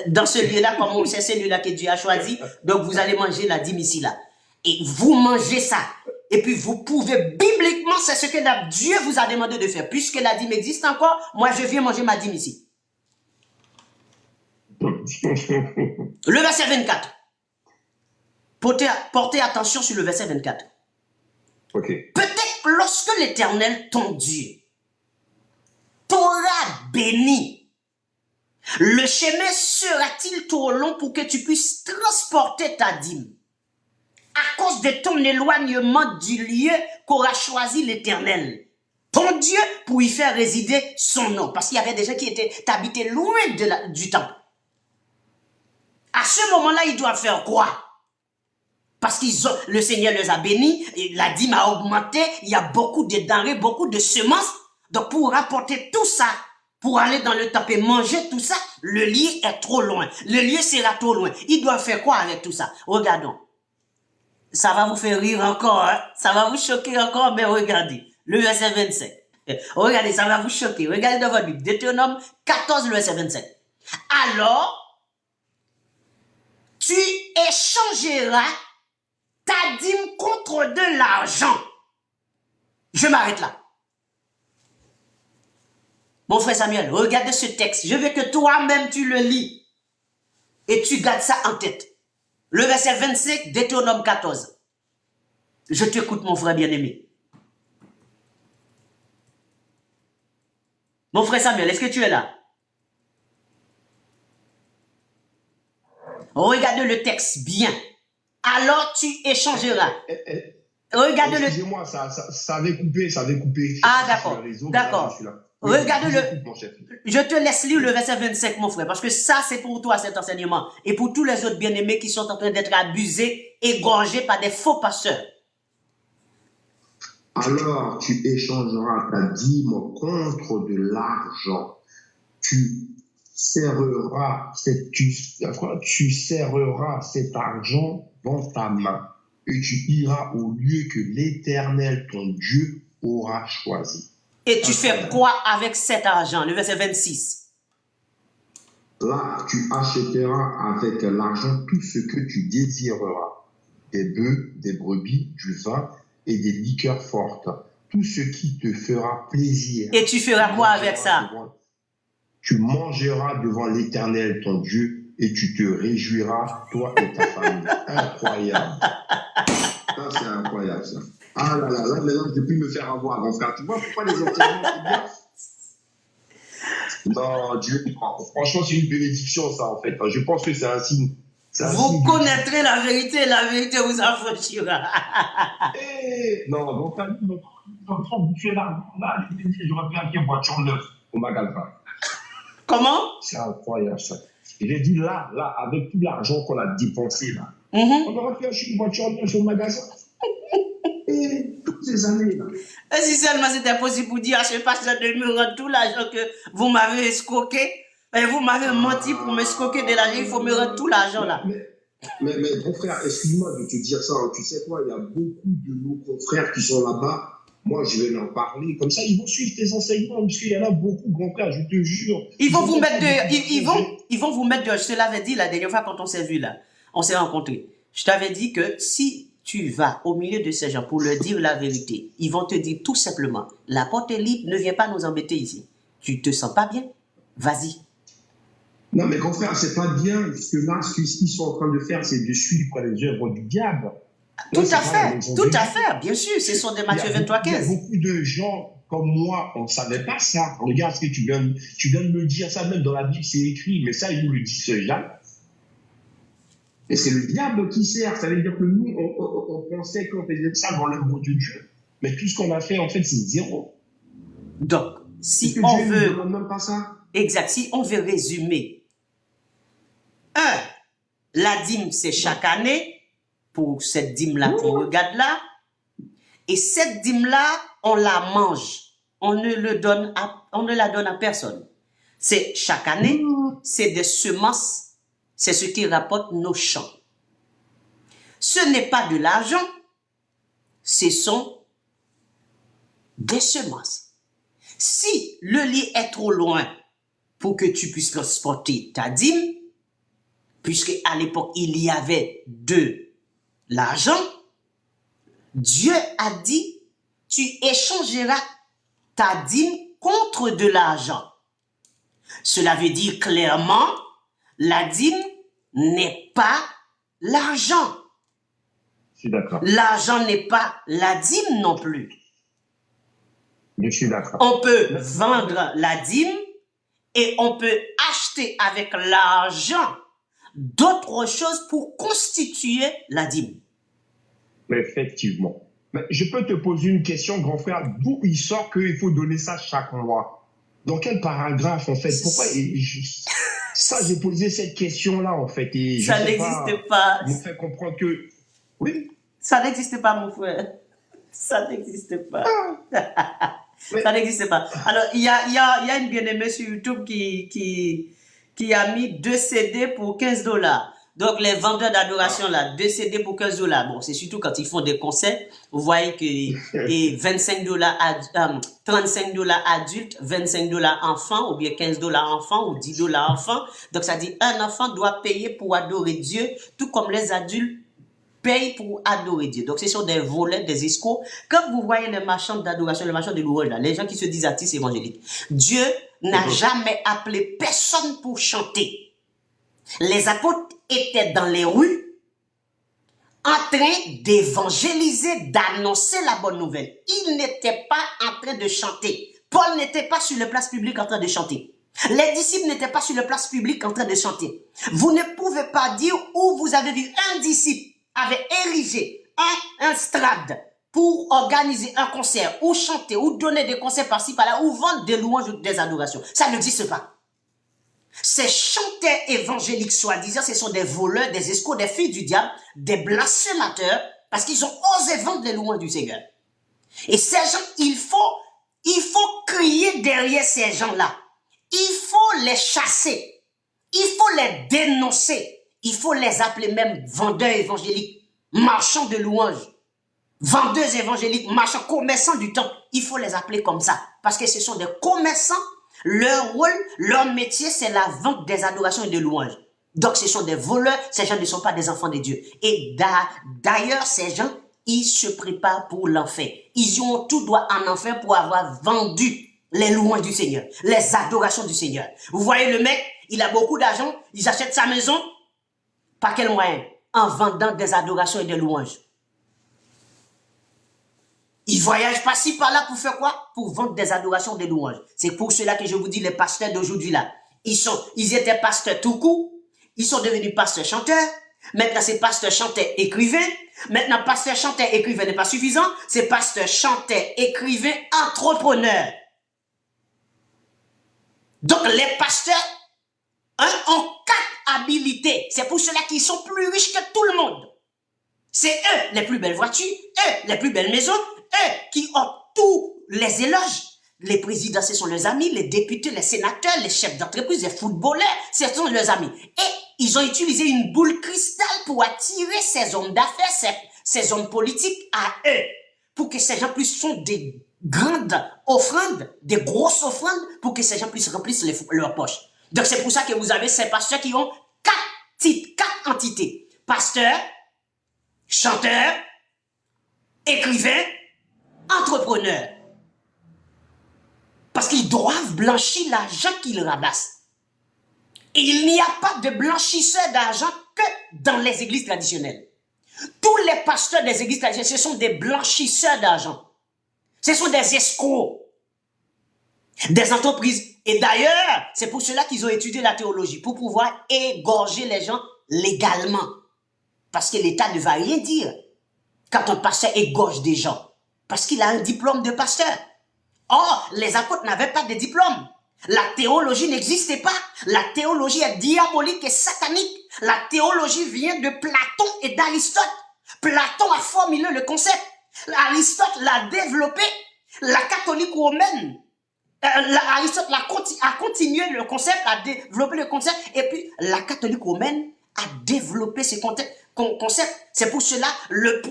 dans ce lieu-là, comme c'est celui-là que Dieu a choisi. Donc, vous allez manger la dîme ici là. Et vous mangez ça. Et puis, vous pouvez, bibliquement, c'est ce que Dieu vous a demandé de faire. Puisque la dîme existe encore, moi, je viens manger ma dîme ici. Le verset 24. Portez attention sur le verset 24. Ok. Peut-être lorsque l'Éternel, ton Dieu, t'aura béni, le chemin sera-t-il trop long pour que tu puisses transporter ta dîme à cause de ton éloignement du lieu qu'aura choisi l'Éternel, ton Dieu, pour y faire résider son nom? Parce qu'il y avait des gens qui habités loin du temple. À ce moment-là, ils doivent faire quoi? Parce que le Seigneur les a bénis, et la dîme a augmenté, il y a beaucoup de denrées, beaucoup de semences. Donc pour rapporter tout ça, pour aller dans le temple et manger tout ça, le lieu est trop loin. Le lieu sera trop loin. Ils doivent faire quoi avec tout ça? Regardons. Ça va vous faire rire encore, hein? Ça va vous choquer encore, mais regardez. Le verset 27. Regardez, ça va vous choquer. Regardez dans votre Bible. Deutéronome 14, le verset 27. Alors, tu échangeras ta dîme contre de l'argent. Je m'arrête là. Mon frère Samuel, regardez ce texte. Je veux que toi-même tu le lis. Et tu gardes ça en tête. Le verset 25, Deutéronome 14. Je t'écoute, mon frère bien-aimé. Mon frère Samuel, est-ce que tu es là? Regarde le texte bien. Alors tu échangeras. Regarde le. Excusez-moi, ça avait coupé, Ah, d'accord. D'accord. Regarde-le. Je te laisse lire le verset 25, mon frère, parce que ça, c'est pour toi, cet enseignement. Et pour tous les autres bien-aimés qui sont en train d'être abusés, égorgés par des faux pasteurs. Alors tu échangeras ta dîme contre de l'argent. Tu serreras cet argent dans ta main et tu iras au lieu que l'Éternel, ton Dieu, aura choisi. Et tu fais quoi avec cet argent? Le verset 26. Là, tu achèteras avec l'argent tout ce que tu désireras. Des bœufs, des brebis, du vin et des liqueurs fortes. Tout ce qui te fera plaisir. Et tu feras quoi avec ça? Tu mangeras devant l'Éternel, ton Dieu, et tu te réjouiras, toi et ta famille. Incroyable. Ça, c'est incroyable, ça. Ah là là, là, maintenant, je ne peux plus me faire avoir, mon frère. Tu vois pourquoi les enseignements, c'est bien? Non, Dieu, franchement, c'est une bénédiction, ça, en fait. Je pense que c'est un signe. Vous connaîtrez la vérité vous affranchira. Non, mon frère, tu es là, j'aurais pu acheter une voiture neuve au magasin. Comment? C'est incroyable, ça. J'ai dit là, avec tout l'argent qu'on a dépensé, là, on aurait pu acheter une voiture neuve au magasin. Et toutes ces années, là. Et si seulement c'était possible pour dire à ce pasteur de me rendre tout l'argent que vous m'avez escroqué, et vous m'avez menti pour m'escroquer de l'argent, il faut me rendre tout l'argent, là. Mais mon frère, excuse-moi de te dire ça. Tu sais quoi, il y a beaucoup de nos confrères qui sont là-bas. Moi, je vais leur parler. Comme ça, ils vont suivre tes enseignements, parce qu'il y en a beaucoup, grand frère, je te jure. Ils vont vous mettre ils vont vous mettre dehors. Je te l'avais dit la dernière fois quand on s'est vu là. On s'est rencontrés. Je t'avais dit que si tu vas au milieu de ces gens pour leur dire la vérité, ils vont te dire tout simplement, la porte est libre, ne viens pas nous embêter ici. Tu te sens pas bien? Vas-y. Non, mais grand frère, c'est pas bien, parce que là, ce qu'ils sont en train de faire, c'est de suivre les œuvres du diable. Tout à fait, bien sûr, ce sont des Matthieu 23, 15. Il y a beaucoup de gens comme moi, on ne savait pas ça. Regarde ce que tu viens de me dire, ça même dans la Bible, c'est écrit, mais ça, ils nous le disent jamais. Et c'est le diable qui sert. Ça veut dire que nous, on pensait qu'on faisait ça dans l'amour de Dieu. Mais tout ce qu'on a fait, en fait, c'est zéro. Donc, Est-ce si que on Dieu ne veut, demande même pas ça? exact, si on veut résumer, la dîme, c'est chaque année, pour cette dîme-là qu'on regarde là, et cette dîme-là, on la mange. On ne la donne à personne. C'est chaque année, c'est des semences, c'est ce qui rapporte nos champs. Ce n'est pas de l'argent, ce sont des semences. Si le lit est trop loin pour que tu puisses transporter ta dîme, puisque à l'époque il y avait de l'argent, Dieu a dit, tu échangeras ta dîme contre de l'argent. Cela veut dire clairement, la dîme n'est pas l'argent. Je suis d'accord. L'argent n'est pas la dîme non plus. Je suis d'accord. On peut vendre la dîme et on peut acheter avec l'argent d'autres choses pour constituer la dîme. Effectivement. Mais je peux te poser une question, grand frère. D'où il sort qu'il faut donner ça chaque mois? Dans quel paragraphe, en fait? Pourquoi ça, j'ai posé cette question-là, en fait. Et ça n'existe pas. Il me fait comprendre que... Oui. Ça n'existe pas, mon frère. Ça n'existe pas. Ça n'existe pas. Alors, il y a une bien-aimée sur YouTube qui a mis 2 CD pour 15 $. Donc, les vendeurs d'adoration, là, 2 CD pour 15 $. Bon, c'est surtout quand ils font des concerts. Vous voyez que et 25 $, 35 $ adultes, 25 $ enfants, ou bien 15 $ enfants, ou 10 $ enfants. Donc, ça dit, un enfant doit payer pour adorer Dieu, tout comme les adultes payent pour adorer Dieu. Donc, ce sont des volets, des escrocs. Quand vous voyez les marchands d'adoration, les marchands de louange, là, les gens qui se disent artistes évangéliques, Dieu n'a jamais appelé personne pour chanter. Les apôtres étaient dans les rues en train d'évangéliser, d'annoncer la bonne nouvelle. Ils n'étaient pas en train de chanter. Paul n'était pas sur les places publiques en train de chanter. Les disciples n'étaient pas sur les places publiques en train de chanter. Vous ne pouvez pas dire où vous avez vu un disciple avait érigé un strade pour organiser un concert, ou chanter, ou donner des concerts par-ci, par-là, ou vendre des louanges ou des adorations. Ça n'existe pas. Ces chanteurs évangéliques, soi-disant, ce sont des voleurs, des escrocs, des filles du diable, des blasphémateurs, parce qu'ils ont osé vendre les louanges du Seigneur. Et ces gens, il faut crier derrière ces gens-là. Il faut les chasser. Il faut les dénoncer. Il faut les appeler même vendeurs évangéliques, marchands de louanges, vendeurs évangéliques, marchands, commerçants du temple. Il faut les appeler comme ça, parce que ce sont des commerçants. Leur rôle, leur métier, c'est la vente des adorations et des louanges. Donc, ce sont des voleurs. Ces gens ne sont pas des enfants de Dieu. Et d'ailleurs, ces gens, ils se préparent pour l'enfer. Ils ont tout droit en enfer pour avoir vendu les louanges du Seigneur, les adorations du Seigneur. Vous voyez le mec, il a beaucoup d'argent, il achète sa maison. Par quel moyen? En vendant des adorations et des louanges. Ils voyagent par-ci, par-là pour faire quoi? Pour vendre des adorations, des louanges. C'est pour cela que je vous dis, les pasteurs d'aujourd'hui là, ils étaient pasteurs tout court, ils sont devenus pasteurs chanteurs. Maintenant, c'est pasteur chanteur écrivain. Maintenant, pasteur chanteur écrivain n'est pas suffisant. C'est pasteur chanteur écrivain entrepreneur. Donc, les pasteurs ont 4 habilités. C'est pour cela qu'ils sont plus riches que tout le monde. C'est eux les plus belles voitures, eux les plus belles maisons, eux qui ont tous les éloges. Les présidents, ce sont leurs amis, les députés, les sénateurs, les chefs d'entreprise, les footballeurs, ce sont leurs amis. Et ils ont utilisé une boule cristal pour attirer ces hommes d'affaires, ces hommes politiques à eux, pour que ces gens puissent faire des grandes offrandes, des grosses offrandes, pour que ces gens puissent remplir leurs poches. Donc c'est pour ça que vous avez ces pasteurs qui ont 4 titres, 4 entités. Pasteur, chanteur, écrivain, entrepreneur. Parce qu'ils doivent blanchir l'argent qu'ils ramassent. Et il n'y a pas de blanchisseur d'argent que dans les églises traditionnelles. Tous les pasteurs des églises traditionnelles, ce sont des blanchisseurs d'argent. Ce sont des escrocs. Des entreprises. Et d'ailleurs, c'est pour cela qu'ils ont étudié la théologie, pour pouvoir égorger les gens légalement. Parce que l'État ne va rien dire quand un pasteur égorge des gens. Parce qu'il a un diplôme de pasteur. Or, les apôtres n'avaient pas de diplôme. La théologie n'existait pas. La théologie est diabolique et satanique. La théologie vient de Platon et d'Aristote. Platon a formulé le concept. Aristote l'a développé. La catholique romaine, Aristote a continué le concept, a développé le concept. Et puis, la catholique romaine a développé ce concept. C'est pour cela, le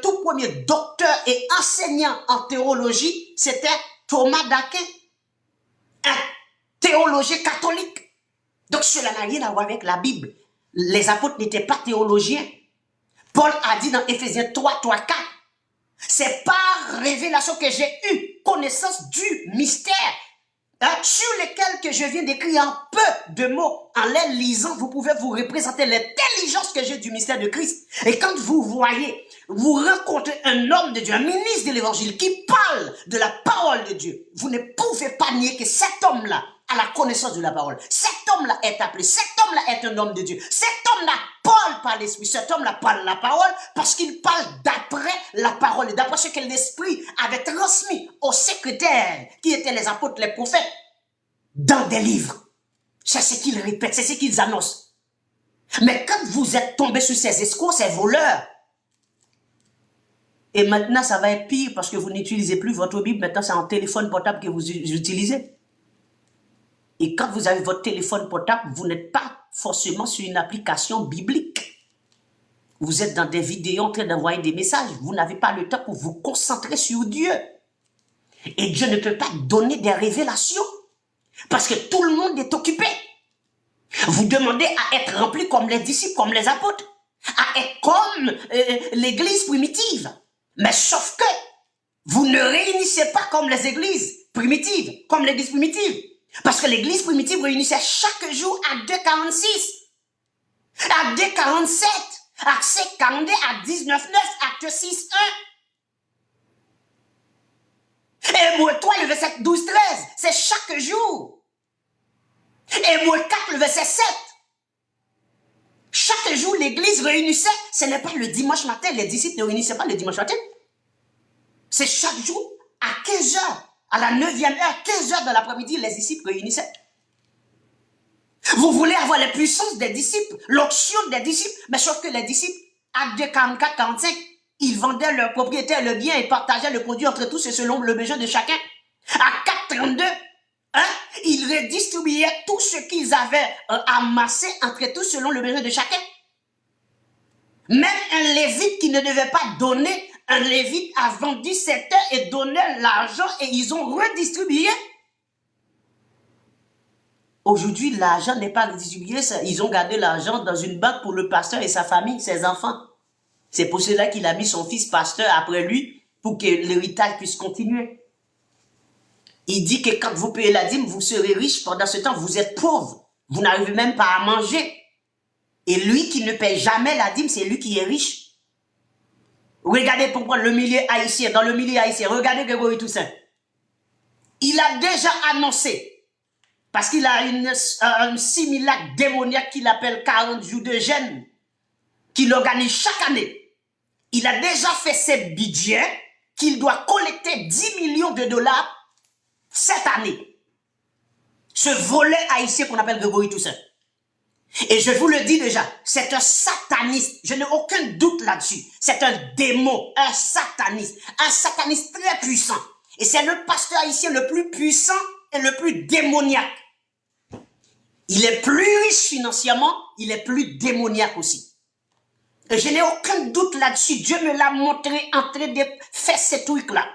tout premier docteur et enseignant en théologie, c'était Thomas d'Aquin, un théologien catholique. Donc cela n'a rien à voir avec la Bible. Les apôtres n'étaient pas théologiens. Paul a dit dans Éphésiens 3, 4, c'est par révélation que j'ai eu connaissance du mystère, sur lequel que je viens d'écrire en peu de mots. En les lisant, vous pouvez vous représenter l'intelligence que j'ai du mystère de Christ. Et quand vous voyez, vous rencontrez un homme de Dieu, un ministre de l'évangile qui parle de la parole de Dieu, vous ne pouvez pas nier que cet homme-là a la connaissance de la parole. Cet homme-là est appelé, cet homme-là est un homme de Dieu. Cet homme-là parle par l'esprit, cet homme-là parle la parole parce qu'il parle d'après la parole et d'après ce que l'esprit avait transmis aux secrétaires qui étaient les apôtres, les prophètes, dans des livres. C'est ce qu'ils répètent, c'est ce qu'ils annoncent. Mais quand vous êtes tombé sur ces escrocs, ces voleurs, et maintenant ça va être pire parce que vous n'utilisez plus votre Bible, maintenant c'est en téléphone portable que vous utilisez. Et quand vous avez votre téléphone portable, vous n'êtes pas forcément sur une application biblique. Vous êtes dans des vidéos en train d'envoyer des messages. Vous n'avez pas le temps pour vous concentrer sur Dieu. Et Dieu ne peut pas donner des révélations parce que tout le monde est occupé. Vous demandez à être rempli comme les disciples, comme les apôtres, à être comme l'église primitive. Mais sauf que vous ne réunissez pas comme les églises primitives, comme l'église primitive. Parce que l'église primitive réunissait chaque jour à 2,46, à 2,47, à 42, à 19,9, acte 6,1. Hébreux 3, le verset 12, 13, c'est chaque jour. Hébreux 4, le verset 7. Chaque jour, l'église réunissait, ce n'est pas le dimanche matin, les disciples ne réunissaient pas le dimanche matin. C'est chaque jour à 15 heures. À la 9e heure, 15 heures de l'après-midi, les disciples réunissaient. Vous voulez avoir la puissance des disciples, l'onction des disciples, mais sauf que les disciples, à 2, 44, 45, ils vendaient leur propriété, le bien et partageaient le produit entre tous et selon le besoin de chacun. À 4, 32, ils redistribuaient tout ce qu'ils avaient amassé entre tous selon le besoin de chacun. Même un lévite qui ne devait pas donner, un lévite a vendu ses terres et donné l'argent et ils ont redistribué. Aujourd'hui, l'argent n'est pas redistribué. Ils ont gardé l'argent dans une banque pour le pasteur et sa famille, ses enfants. C'est pour cela qu'il a mis son fils pasteur après lui pour que l'héritage puisse continuer. Il dit que quand vous payez la dîme, vous serez riche. Pendant ce temps, vous êtes pauvre. Vous n'arrivez même pas à manger. Et lui qui ne paye jamais la dîme, c'est lui qui est riche. Regardez pourquoi le milieu haïtien, dans le milieu haïtien, regardez Grégory Toussaint. Il a déjà annoncé, parce qu'il a un simulacre démoniaque qu'il appelle 40 jours de jeûne, qu'il organise chaque année. Il a déjà fait ses budgets qu'il doit collecter 10 millions de dollars cette année. Ce volet haïtien qu'on appelle Grégory Toussaint. Et je vous le dis déjà, c'est un sataniste. Je n'ai aucun doute là-dessus. C'est un démon, un sataniste très puissant. Et c'est le pasteur haïtien le plus puissant et le plus démoniaque. Il est plus riche financièrement, il est plus démoniaque aussi. Et je n'ai aucun doute là-dessus. Dieu me l'a montré en train de faire ces trucs-là.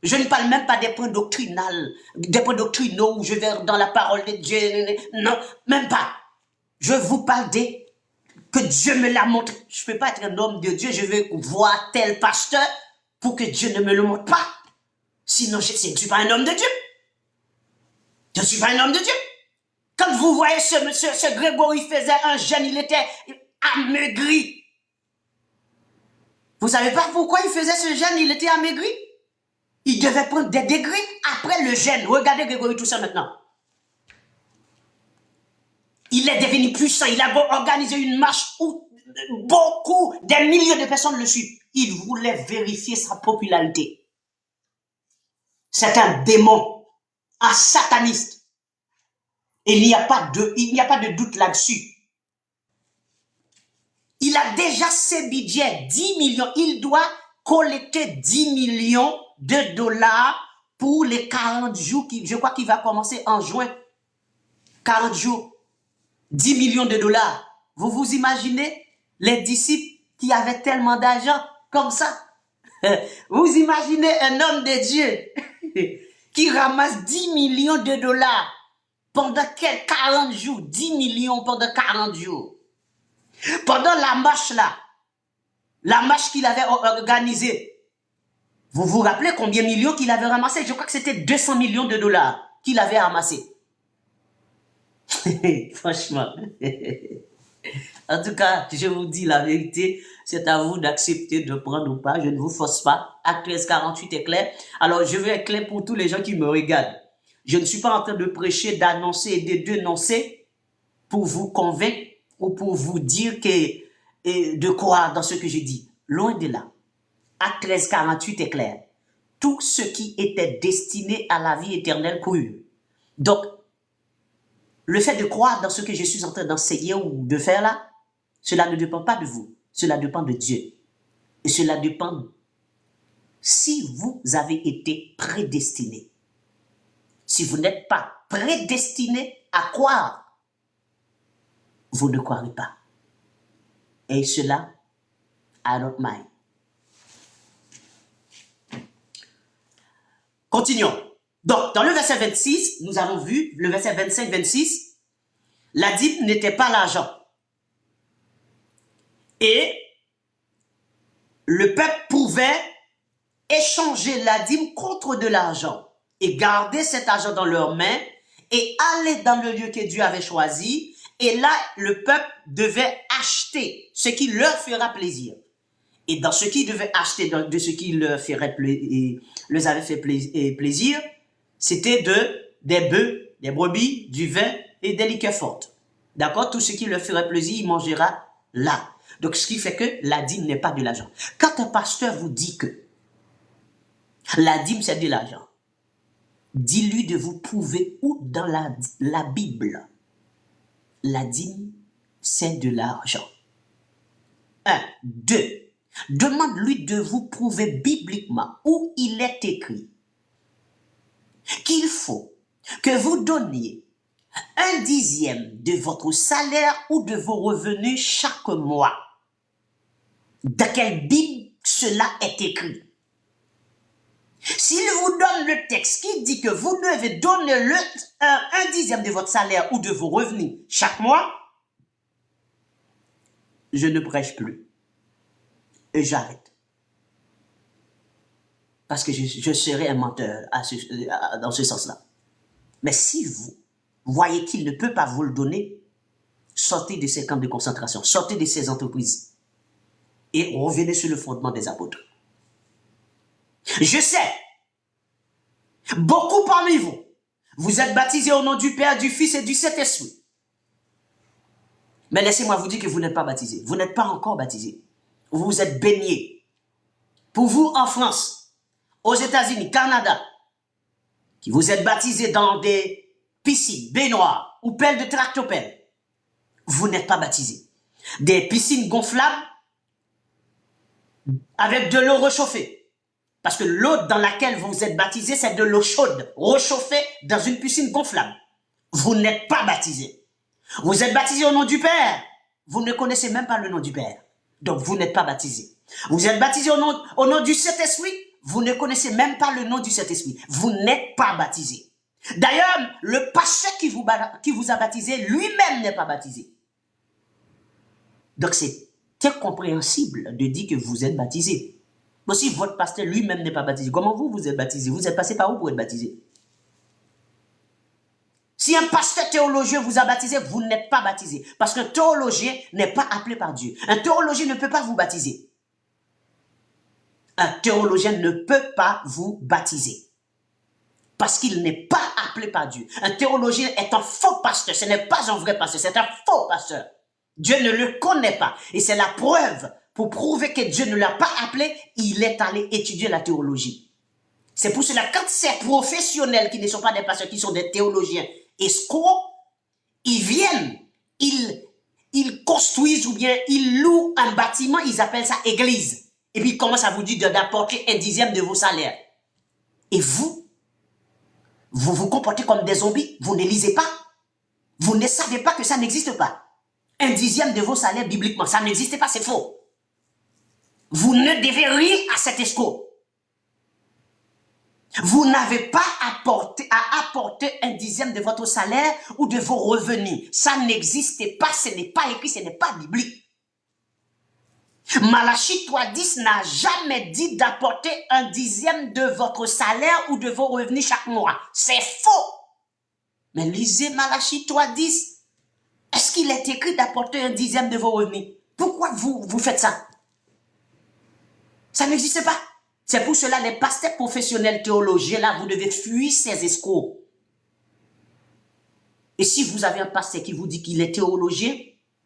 Je ne parle même pas des points doctrinaux, où je vais dans la parole de Dieu. Non, même pas. Je vous parle que Dieu me l'a montré. Je ne peux pas être un homme de Dieu, je vais voir tel pasteur pour que Dieu ne me le montre pas. Sinon, je ne suis pas un homme de Dieu. Je ne suis pas un homme de Dieu. Quand vous voyez ce Grégory faisait un jeûne, il était amaigri. Vous savez pas pourquoi il faisait ce jeûne, il était amaigri? Il devait prendre des degrés après le jeûne. Regardez Grégory Toussaint maintenant. Il est devenu puissant. Il a organisé une marche où beaucoup, des milliers de personnes le suivent. Il voulait vérifier sa popularité. C'est un démon, un sataniste. Et il n'y a pas de doute là-dessus. Il a déjà ses budgets, 10 millions. Il doit collecter 10 millions de dollars pour les 40 jours. Je crois qu'il va commencer en juin. 40 jours. 10 millions de dollars. Vous vous imaginez les disciples qui avaient tellement d'argent comme ça? Vous imaginez un homme de Dieu qui ramasse 10 millions de dollars pendant 40 jours, 10 millions pendant 40 jours. Pendant la marche là, la marche qu'il avait organisée, vous vous rappelez combien de millions qu'il avait ramassé? Je crois que c'était 200 millions de dollars qu'il avait ramassé. Franchement. En tout cas, je vous dis la vérité, c'est à vous d'accepter de prendre ou pas, je ne vous force pas. Acte 13, 48 est clair. Alors, je veux être clair pour tous les gens qui me regardent. Je ne suis pas en train de prêcher, d'annoncer et de dénoncer pour vous convaincre ou pour vous dire de croire dans ce que je dis. Loin de là. Acte 13, 48 est clair. Tout ce qui était destiné à la vie éternelle crurent. Donc, le fait de croire dans ce que je suis en train d'enseigner ou de faire là, cela ne dépend pas de vous. Cela dépend de Dieu. Et cela dépend si vous avez été prédestiné. Si vous n'êtes pas prédestiné à croire, vous ne croirez pas. Et cela, I don't mind. Continuons. Donc, dans le verset 26, nous avons vu, le verset 25-26, la dîme n'était pas l'argent. Et le peuple pouvait échanger la dîme contre de l'argent et garder cet argent dans leurs mains et aller dans le lieu que Dieu avait choisi. Et là, le peuple devait acheter ce qui leur fera plaisir. Et dans ce qu'ils devaient acheter, de ce qui leur avait fait plaisir, c'était des bœufs, des brebis, du vin et des liqueurs fortes. D'accord? Tout ce qui leur ferait plaisir, il mangera là. Donc, ce qui fait que la dîme n'est pas de l'argent. Quand un pasteur vous dit que la dîme, c'est de l'argent, dis-lui de vous prouver où dans la Bible, la dîme, c'est de l'argent. 1. 2. Demande-lui de vous prouver bibliquement où il est écrit qu'il faut que vous donniez 1/10 de votre salaire ou de vos revenus chaque mois. Dans quelle Bible cela est écrit? S'il vous donne le texte qui dit que vous devez donner 1/10 de votre salaire ou de vos revenus chaque mois, je ne prêche plus. Et j'arrête. Parce que je serai un menteur dans ce sens-là. Mais si vous voyez qu'il ne peut pas vous le donner, sortez de ces camps de concentration, sortez de ces entreprises et revenez sur le fondement des apôtres. Je sais, beaucoup parmi vous, vous êtes baptisés au nom du Père, du Fils et du Saint-Esprit. Mais laissez-moi vous dire que vous n'êtes pas baptisés. Vous n'êtes pas encore baptisés. Vous êtes baignés. Pour vous, en France, aux États-Unis, Canada, qui vous êtes baptisés dans des piscines, baignoires ou pelles de tractopelles, vous n'êtes pas baptisés. Des piscines gonflables avec de l'eau réchauffée. Parce que l'eau dans laquelle vous êtes baptisés, c'est de l'eau chaude, réchauffée dans une piscine gonflable. Vous n'êtes pas baptisés. Vous êtes baptisés au nom du Père. Vous ne connaissez même pas le nom du Père. Donc, vous n'êtes pas baptisés. Vous êtes baptisés au nom du Saint-Esprit. Vous ne connaissez même pas le nom du Saint-Esprit. Vous n'êtes pas baptisés. D'ailleurs, le pasteur qui vous a baptisé, lui-même n'est pas baptisé. Donc, c'est incompréhensible de dire que vous êtes baptisés. Mais si votre pasteur lui-même n'est pas baptisé, comment vous êtes baptisé? Vous êtes passé par où pour être baptisé? Si un pasteur théologien vous a baptisé, vous n'êtes pas baptisé. Parce qu'un théologien n'est pas appelé par Dieu. Un théologien ne peut pas vous baptiser. Un théologien ne peut pas vous baptiser. Parce qu'il n'est pas appelé par Dieu. Un théologien est un faux pasteur. Ce n'est pas un vrai pasteur, c'est un faux pasteur. Dieu ne le connaît pas. Et c'est la preuve pour prouver que Dieu ne l'a pas appelé, il est allé étudier la théologie. C'est pour cela, quand ces professionnels qui ne sont pas des pasteurs, qui sont des théologiens escrocs, ils viennent, ils construisent ou bien ils louent un bâtiment, ils appellent ça église. Et puis ils commencent à vous dire d'apporter 1/10 de vos salaires. Et vous vous comportez comme des zombies, vous ne lisez pas. Vous ne savez pas que ça n'existe pas. 1/10 de vos salaires bibliquement, ça n'existe pas, c'est faux. Vous ne devez rien à cet escroc. Vous n'avez pas à apporter 1/10 de votre salaire ou de vos revenus. Ça n'existe pas, ce n'est pas écrit, ce n'est pas biblique. Malachie 3:10 n'a jamais dit d'apporter 1/10 de votre salaire ou de vos revenus chaque mois. C'est faux. Mais lisez Malachie 3:10. Est-ce qu'il est écrit d'apporter 1/10 de vos revenus? Pourquoi vous faites ça? Ça n'existe pas. C'est pour cela les pasteurs professionnels théologiens, là, vous devez fuir ces escrocs. Et si vous avez un pasteur qui vous dit qu'il est théologien,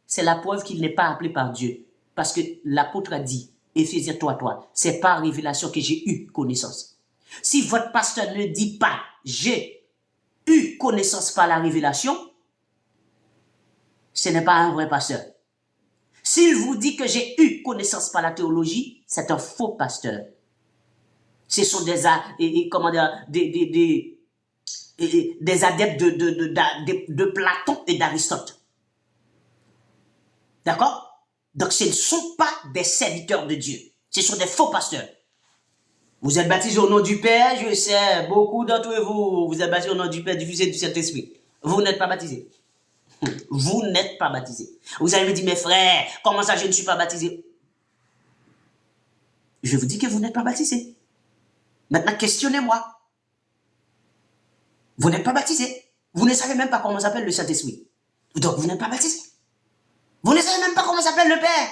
c'est la preuve qu'il n'est pas appelé par Dieu. Parce que l'apôtre a dit, Éphésiens 3:3, c'est par révélation que j'ai eu connaissance. Si votre pasteur ne dit pas, j'ai eu connaissance par la révélation, ce n'est pas un vrai pasteur. S'il vous dit que j'ai eu connaissance par la théologie, c'est un faux pasteur. Ce sont des adeptes de Platon et d'Aristote. D'accord? Donc ce ne sont pas des serviteurs de Dieu. Ce sont des faux pasteurs. Vous êtes baptisés au nom du Père, je sais, beaucoup d'entre vous, vous êtes baptisés au nom du Père, du Fils et du Saint-Esprit. Vous n'êtes pas baptisés. Vous n'êtes pas baptisés. Vous allez me dire, mes frères, comment ça je ne suis pas baptisé? Je vous dis que vous n'êtes pas baptisés. Maintenant, questionnez-moi. Vous n'êtes pas baptisé. Vous ne savez même pas comment s'appelle le Saint-Esprit. Donc, vous n'êtes pas baptisé. Vous ne savez même pas comment s'appelle le Père.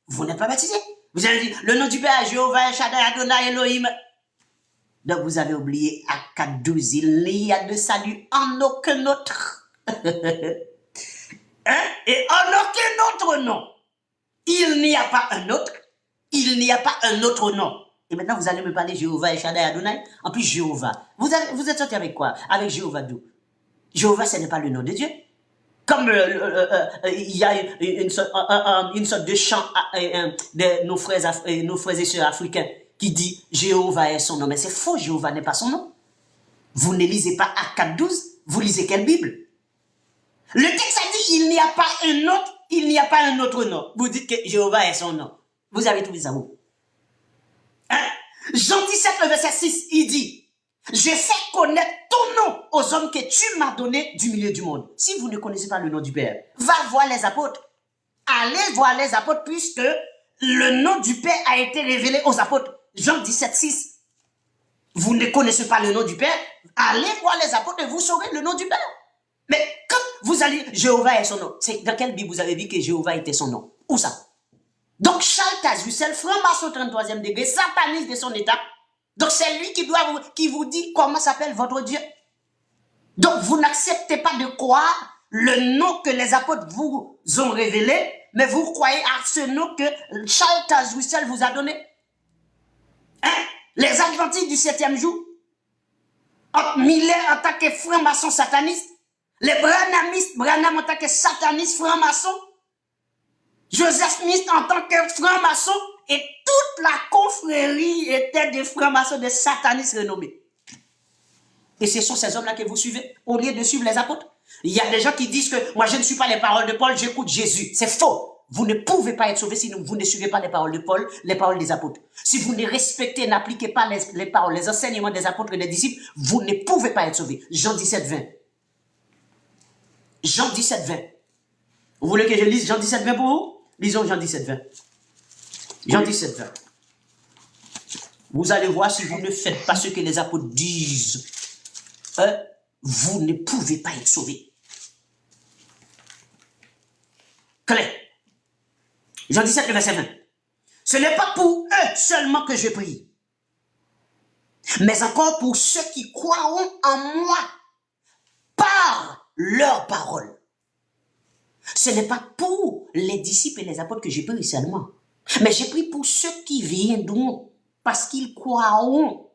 Vous n'êtes pas baptisé. Vous allez dire, le nom du Père, Jéhovah, Shaddai, Adonai, Elohim. Donc, vous avez oublié Akadouz, il n'y a de salut en aucun autre. Hein? Et en aucun autre nom. Il n'y a pas un autre. Il n'y a pas un autre nom. Et maintenant, vous allez me parler Jéhovah et Shaddai Adonai. En plus, Jéhovah. Vous êtes sorti avec quoi? Avec Jéhovah d'où? Jéhovah, ce n'est pas le nom de Dieu. Comme il y a une sorte de chant de nos frères et sœurs africains qui dit Jéhovah est son nom. Mais c'est faux, Jéhovah n'est pas son nom. Vous ne lisez pas Acte 12, vous lisez quelle Bible? Le texte a dit il n'y a pas un autre, il n'y a pas un autre nom. Vous dites que Jéhovah est son nom. Vous avez trouvé ça où? Hein? Jean 17, le verset 6, il dit, je fais connaître ton nom aux hommes que tu m'as donné du milieu du monde. Si vous ne connaissez pas le nom du Père, va voir les apôtres. Allez voir les apôtres puisque le nom du Père a été révélé aux apôtres. Jean 17, 6. Vous ne connaissez pas le nom du Père, allez voir les apôtres et vous saurez le nom du Père. Mais quand vous allez, Jéhovah est son nom. C'est dans quelle Bible vous avez vu que Jéhovah était son nom? Où ça? Donc, Charles Tazussel, franc-maçon 33e degré, sataniste de son état. Donc, c'est lui qui vous dit comment s'appelle votre Dieu. Donc, vous n'acceptez pas de croire le nom que les apôtres vous ont révélé, mais vous croyez à ce nom que Charles Tazussel vous a donné. Hein? Les Adventistes du 7e jour, Miller en tant que franc-maçon sataniste, les Branhamistes, Branham en tant que sataniste franc-maçon, Joseph Smith en tant que franc-maçon, et toute la confrérie était des francs-maçons, des satanistes renommés. Et ce sont ces hommes-là que vous suivez, au lieu de suivre les apôtres. Il y a des gens qui disent que moi je ne suis pas les paroles de Paul, j'écoute Jésus. C'est faux. Vous ne pouvez pas être sauvé si vous ne suivez pas les paroles de Paul, les paroles des apôtres. Si vous ne respectez, n'appliquez pas les paroles, les enseignements des apôtres et des disciples, vous ne pouvez pas être sauvé. Jean 17, 20. Jean 17, 20. Vous voulez que je lise Jean 17, 20 pour vous? Lisons Jean 17, 20. Jean 17, 20. Vous allez voir si vous ne faites pas ce que les apôtres disent. Vous ne pouvez pas être sauvé. Claire. Jean 17, le verset 20. Ce n'est pas pour eux seulement que je prie, mais encore pour ceux qui croiront en moi par leur parole. Ce n'est pas pour les disciples et les apôtres que j'ai pris seulement. Mais j'ai pris pour ceux qui viendront parce qu'ils croiront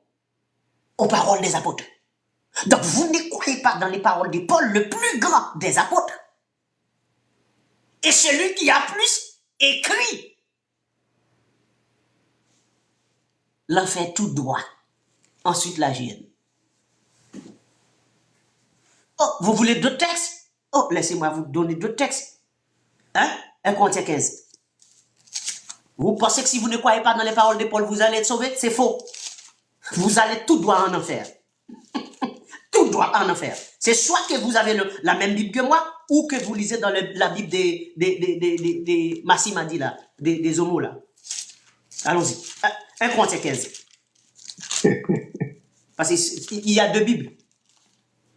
aux paroles des apôtres. Donc vous ne croyez pas dans les paroles de Paul, le plus grand des apôtres. Et celui qui a plus écrit. L'en fait tout droit. Ensuite la GN. Oh, vous voulez d'autres textes? Oh, laissez-moi vous donner d'autres textes. Hein? 1 Corinthiens 15. Vous pensez que si vous ne croyez pas dans les paroles de Paul, vous allez être sauvé? C'est faux. Vous allez tout droit en enfer. Tout droit en enfer. C'est soit que vous avez la même Bible que moi, ou que vous lisez dans la Bible des Massi m'a dit là, des homos là. Allons-y. 1 Corinthiens 15. Parce qu'il y a deux Bibles.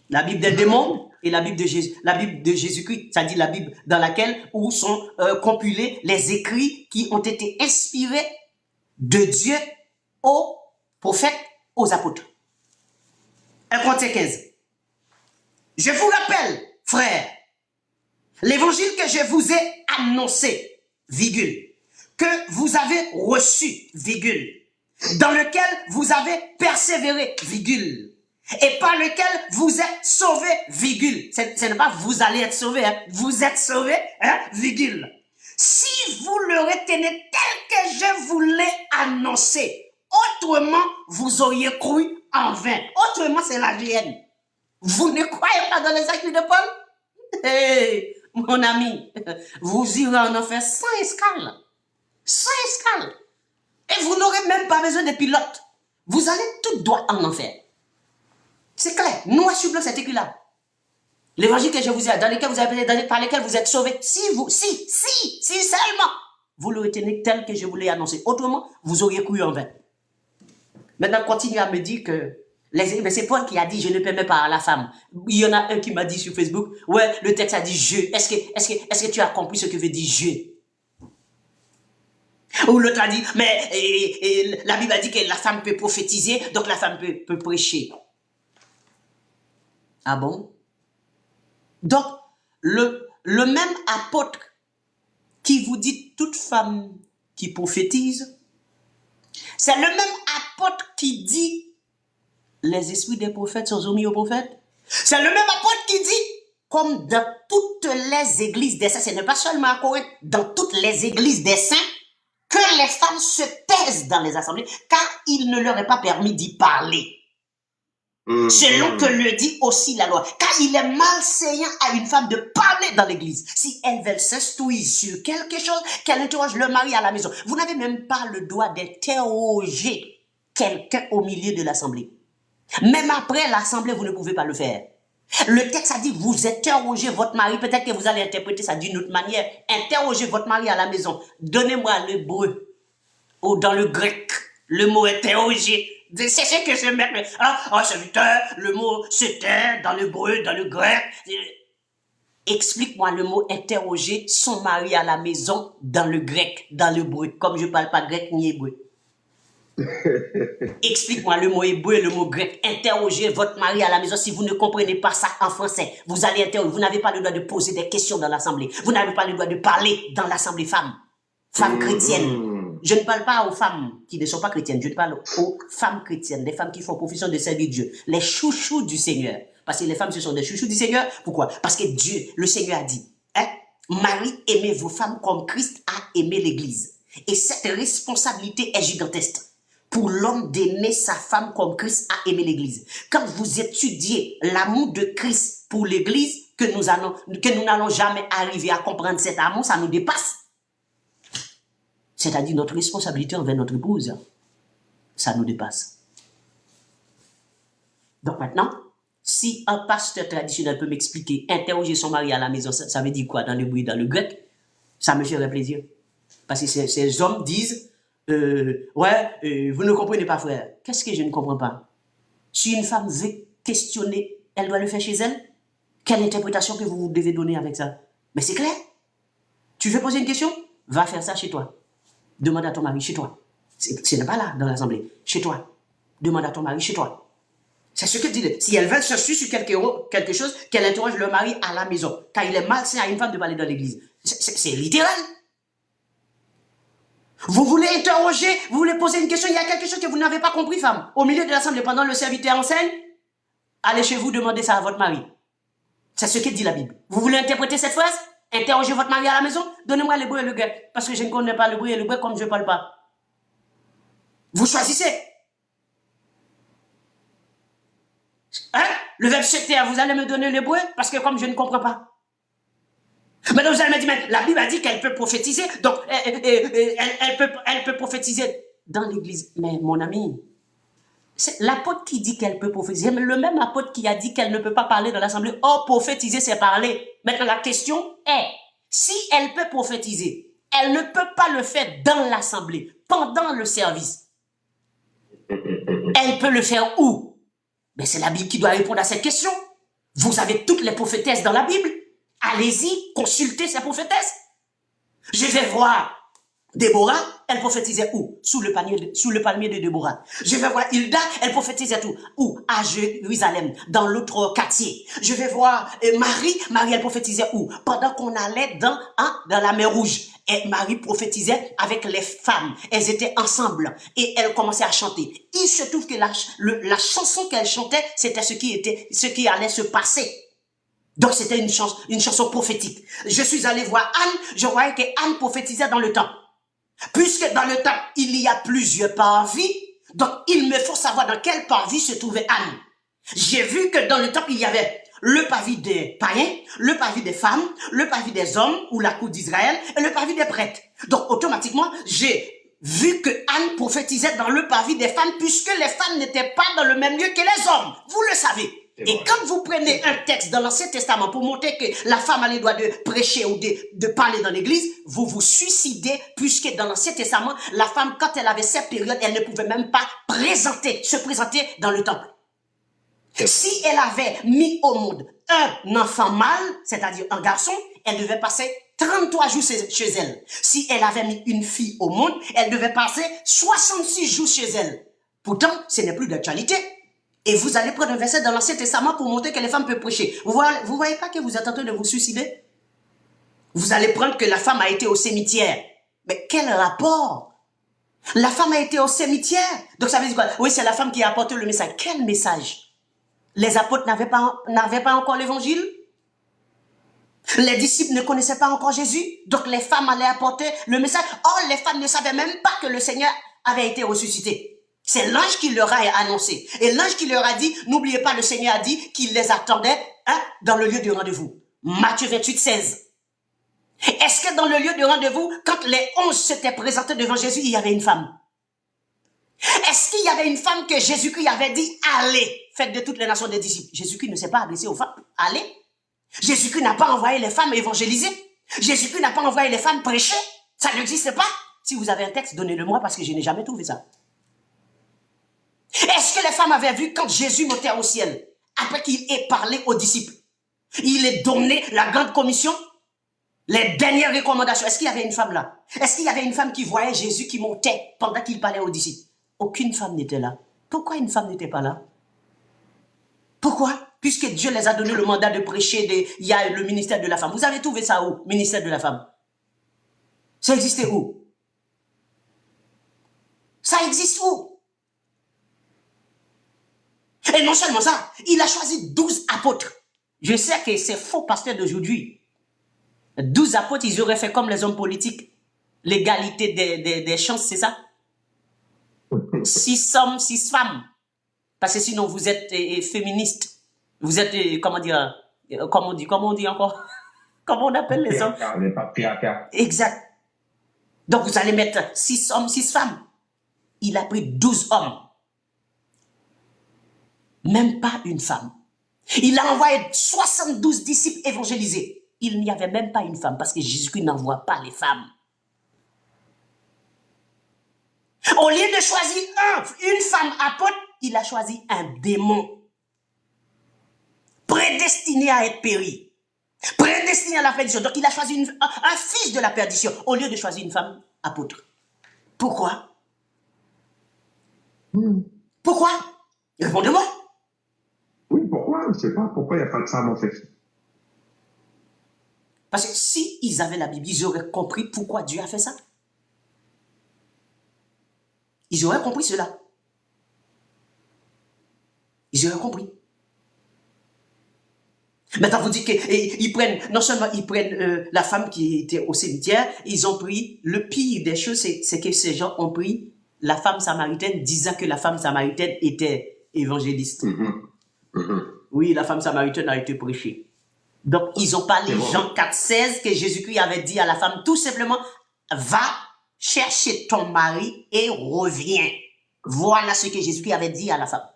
La Bible des démons et la Bible de Jésus, la Bible de Jésus-Christ, c'est-à-dire la Bible dans laquelle où sont compilés les écrits qui ont été inspirés de Dieu aux prophètes, aux apôtres. 1 Corinthiens 15. Je vous rappelle, frères, l'évangile que je vous ai annoncé, virgule, que vous avez reçu, virgule, dans lequel vous avez persévéré, virgule, et par lequel vous êtes sauvés, virgule. Ce n'est pas vous allez être sauvés, hein. Vous êtes sauvés, hein, virgule. Si vous le retenez tel que je vous l'ai annoncé, autrement, vous auriez cru en vain. Autrement, c'est la GN. Vous ne croyez pas dans les écrits de Paul? Hey, mon ami, vous irez en enfer sans escale. Sans escale. Et vous n'aurez même pas besoin de pilote. Vous allez tout droit en enfer. C'est clair. Noir sur blanc, c'est écrit là. L'évangile que je vous ai, dans lequel vous avez, par lequel vous êtes sauvés, si seulement, vous le retenez tel que je vous l'ai annoncé. Autrement, vous auriez cru en vain. Maintenant, continuez à me dire que, mais c'est Paul qui a dit, je ne permets pas à la femme. Il y en a un qui m'a dit sur Facebook, ouais, le texte a dit je. Est-ce que tu as compris ce que veut dire je? Ou l'autre a dit, mais la Bible a dit que la femme peut prophétiser, donc la femme peut prêcher. Ah bon? Donc, le même apôtre qui vous dit toute femme qui prophétise, c'est le même apôtre qui dit les esprits des prophètes sont soumis aux prophètes. C'est le même apôtre qui dit, comme dans toutes les églises des saints, ce n'est pas seulement à Corinthe, dans toutes les églises des saints, que les femmes se taisent dans les assemblées, car il ne leur est pas permis d'y parler. Selon que le dit aussi la loi. Car il est malséant à une femme de parler dans l'église. Si elle veut s'instruire sur quelque chose, qu'elle interroge le mari à la maison. Vous n'avez même pas le droit d'interroger quelqu'un au milieu de l'assemblée. Même après l'assemblée, vous ne pouvez pas le faire. Le texte a dit, vous interrogez votre mari. Peut-être que vous allez interpréter ça d'une autre manière. Interrogez votre mari à la maison. Donnez-moi l'hébreu ou dans le grec. Le mot interroger. C'est ce que je mets. Ah, serviteur, le mot c'était dans l'hébreu, dans le grec. Explique-moi le mot interroger son mari à la maison dans le grec, dans l'hébreu. Comme je ne parle pas grec ni hébreu. Explique-moi le mot hébreu et le mot grec. Interrogez votre mari à la maison. Si vous ne comprenez pas ça en français, vous allez interroger. Vous n'avez pas le droit de poser des questions dans l'assemblée. Vous n'avez pas le droit de parler dans l'assemblée femme chrétienne. Je ne parle pas aux femmes qui ne sont pas chrétiennes. Je parle aux femmes chrétiennes, les femmes qui font profession de servir Dieu, les chouchous du Seigneur. Parce que les femmes, ce sont des chouchous du Seigneur. Pourquoi? Parce que Dieu, le Seigneur a dit, hein, Marie, aimez vos femmes comme Christ a aimé l'Église. Et cette responsabilité est gigantesque pour l'homme d'aimer sa femme comme Christ a aimé l'Église. Quand vous étudiez l'amour de Christ pour l'Église, que nous n'allons jamais arriver à comprendre cet amour, ça nous dépasse. C'est-à-dire notre responsabilité envers notre épouse, ça nous dépasse. Donc maintenant, si un pasteur traditionnel peut m'expliquer, interroger son mari à la maison, ça veut dire quoi dans le bruit, dans le grec, ça me ferait plaisir. Parce que ces hommes disent, vous ne comprenez pas, frère. Qu'est-ce que je ne comprends pas? Si une femme veut questionner, elle doit le faire chez elle. Quelle interprétation que vous devez donner avec ça? Mais c'est clair. Tu veux poser une question? Va faire ça chez toi. Demande à ton mari chez toi. Ce n'est pas là, dans l'assemblée. Chez toi. Demande à ton mari chez toi. C'est ce que dit. Si elle veut se suivre sur quelque chose, qu'elle interroge le mari à la maison. Car il est malsain à une femme de parler dans l'église. C'est littéral. Vous voulez interroger, vous voulez poser une question, il y a quelque chose que vous n'avez pas compris, femme. Au milieu de l'assemblée, pendant le serviteur enseigne, allez chez vous, demandez ça à votre mari. C'est ce que dit la Bible. Vous voulez interpréter cette phrase? Interrogez votre mari à la maison? Donnez-moi l'hébreu et le grec, parce que je ne connais pas l'hébreu et le grec comme je ne parle pas. Vous choisissez. Hein? Le verbe sectaire, vous allez me donner l'hébreu, parce que comme je ne comprends pas. Maintenant, vous allez me dire, mais la Bible a dit qu'elle peut prophétiser, donc elle peut prophétiser dans l'église. Mais mon ami, c'est l'apôtre qui dit qu'elle peut prophétiser, mais le même apôtre qui a dit qu'elle ne peut pas parler dans l'assemblée. Or, prophétiser, c'est parler. Maintenant, la question est, si elle peut prophétiser, elle ne peut pas le faire dans l'assemblée, pendant le service. Elle peut le faire où? Mais c'est la Bible qui doit répondre à cette question. Vous avez toutes les prophétesses dans la Bible. Allez-y, consultez ces prophétesses. Je vais voir Déborah, elle prophétisait où? Sous le palmier de Déborah. Je vais voir Hilda, elle prophétisait où? À Jérusalem, dans l'autre quartier. Je vais voir Marie, elle prophétisait où? Pendant qu'on allait dans la mer Rouge. Et Marie prophétisait avec les femmes. Elles étaient ensemble et elles commençaient à chanter. Il se trouve que la chanson qu'elle chantait, c'était ce qui allait se passer. Donc c'était une chanson prophétique. Je suis allé voir Anne, je voyais que Anne prophétisait dans le temps. Puisque dans le temps, il y a plusieurs parvis, donc il me faut savoir dans quel parvis se trouvait Anne. J'ai vu que dans le temps, il y avait le parvis des païens, le parvis des femmes, le parvis des hommes, ou la cour d'Israël, et le parvis des prêtres. Donc automatiquement, j'ai vu que Anne prophétisait dans le parvis des femmes, puisque les femmes n'étaient pas dans le même lieu que les hommes. Vous le savez. Et quand vous prenez un texte dans l'Ancien Testament pour montrer que la femme a le droit de prêcher ou de parler dans l'église, vous vous suicidez, puisque dans l'Ancien Testament, la femme, quand elle avait cette période, elle ne pouvait même pas se présenter dans le temple. Si elle avait mis au monde un enfant mâle, c'est-à-dire un garçon, elle devait passer 33 jours chez elle. Si elle avait mis une fille au monde, elle devait passer 66 jours chez elle. Pourtant, ce n'est plus d'actualité. Et vous allez prendre un verset dans l'Ancien Testament pour montrer que les femmes peuvent prêcher. Vous voyez pas que vous êtes en train de vous suicider? Vous allez prendre que la femme a été au cimetière. Mais quel rapport? La femme a été au cimetière. Donc ça veut dire quoi? Oui, c'est la femme qui a apporté le message. Quel message? Les apôtres n'avaient pas encore l'évangile. Les disciples ne connaissaient pas encore Jésus. Donc les femmes allaient apporter le message. Or, les femmes ne savaient même pas que le Seigneur avait été ressuscité. C'est l'ange qui leur a annoncé. Et l'ange qui leur a dit, n'oubliez pas, le Seigneur a dit qu'il les attendait dans le lieu de rendez-vous. Matthieu 28, 16. Est-ce que dans le lieu de rendez-vous, quand les 11 s'étaient présentés devant Jésus, il y avait une femme? Est-ce qu'il y avait une femme que Jésus-Christ avait dit, allez, faites de toutes les nations des disciples? Jésus-Christ ne s'est pas adressé aux femmes. Allez. Jésus-Christ n'a pas envoyé les femmes évangéliser. Jésus-Christ n'a pas envoyé les femmes prêcher. Ça n'existe pas. Si vous avez un texte, donnez-le-moi parce que je n'ai jamais trouvé ça. Est-ce que les femmes avaient vu quand Jésus montait au ciel, après qu'il ait parlé aux disciples, il ait donné la grande commission, les dernières recommandations? Est-ce qu'il y avait une femme là? Est-ce qu'il y avait une femme qui voyait Jésus qui montait pendant qu'il parlait aux disciples? Aucune femme n'était là. Pourquoi une femme n'était pas là? Pourquoi? Puisque Dieu les a donné le mandat de prêcher, il y a le ministère de la femme. Vous avez trouvé ça où? Ministère de la femme. Ça existait où? Ça existe où? Et non seulement ça, il a choisi 12 apôtres. Je sais que c'est faux pasteur d'aujourd'hui. 12 apôtres, ils auraient fait comme les hommes politiques. L'égalité des chances, c'est ça? 6 hommes, 6 femmes. Parce que sinon, vous êtes féministe. Vous êtes, comment on dit encore? Comment on appelle les hommes? Les patriarcats. Exact. Donc, vous allez mettre 6 hommes, 6 femmes. Il a pris 12 hommes. Même pas une femme. Il a envoyé 72 disciples évangélisés. Il n'y avait même pas une femme parce que Jésus-Christ n'envoie pas les femmes. Au lieu de choisir une femme apôtre, il a choisi un démon. Prédestiné à être péri. Prédestiné à la perdition. Donc il a choisi un fils de la perdition au lieu de choisir une femme apôtre. Pourquoi? Pourquoi? Répondez-moi. Oui, pourquoi? Je ne sais pas. Pourquoi il n'y a pas de femme en fait? Parce que si ils avaient la Bible, ils auraient compris pourquoi Dieu a fait ça. Ils auraient compris cela. Ils auraient compris. Maintenant, vous dites qu'ils prennent, non seulement ils prennent la femme qui était au cimetière, ils ont pris, le pire des choses, c'est que ces gens ont pris la femme samaritaine, disant que la femme samaritaine était évangéliste. Oui, la femme samaritaine a été prêchée. Donc, ils ont parlé Jean 4,16 que Jésus-Christ avait dit à la femme, tout simplement, va chercher ton mari et reviens. Voilà ce que Jésus-Christ avait dit à la femme.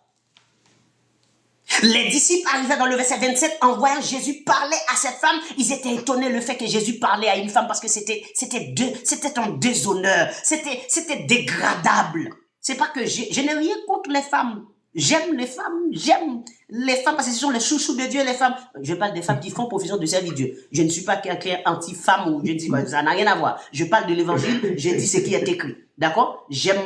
Les disciples arrivaient dans le verset 27, en voyant Jésus parler à cette femme, ils étaient étonnés le fait que Jésus parlait à une femme parce que c'était un déshonneur, c'était dégradable. C'est pas que je n'ai rien contre les femmes. J'aime les femmes parce que ce sont les chouchous de Dieu, les femmes. Je parle des femmes qui font profession de servir Dieu. Je ne suis pas quelqu'un anti-femme ou je ne dis pas, ça n'a rien à voir. Je parle de l'évangile, je dis ce qui est écrit. D'accord? J'aime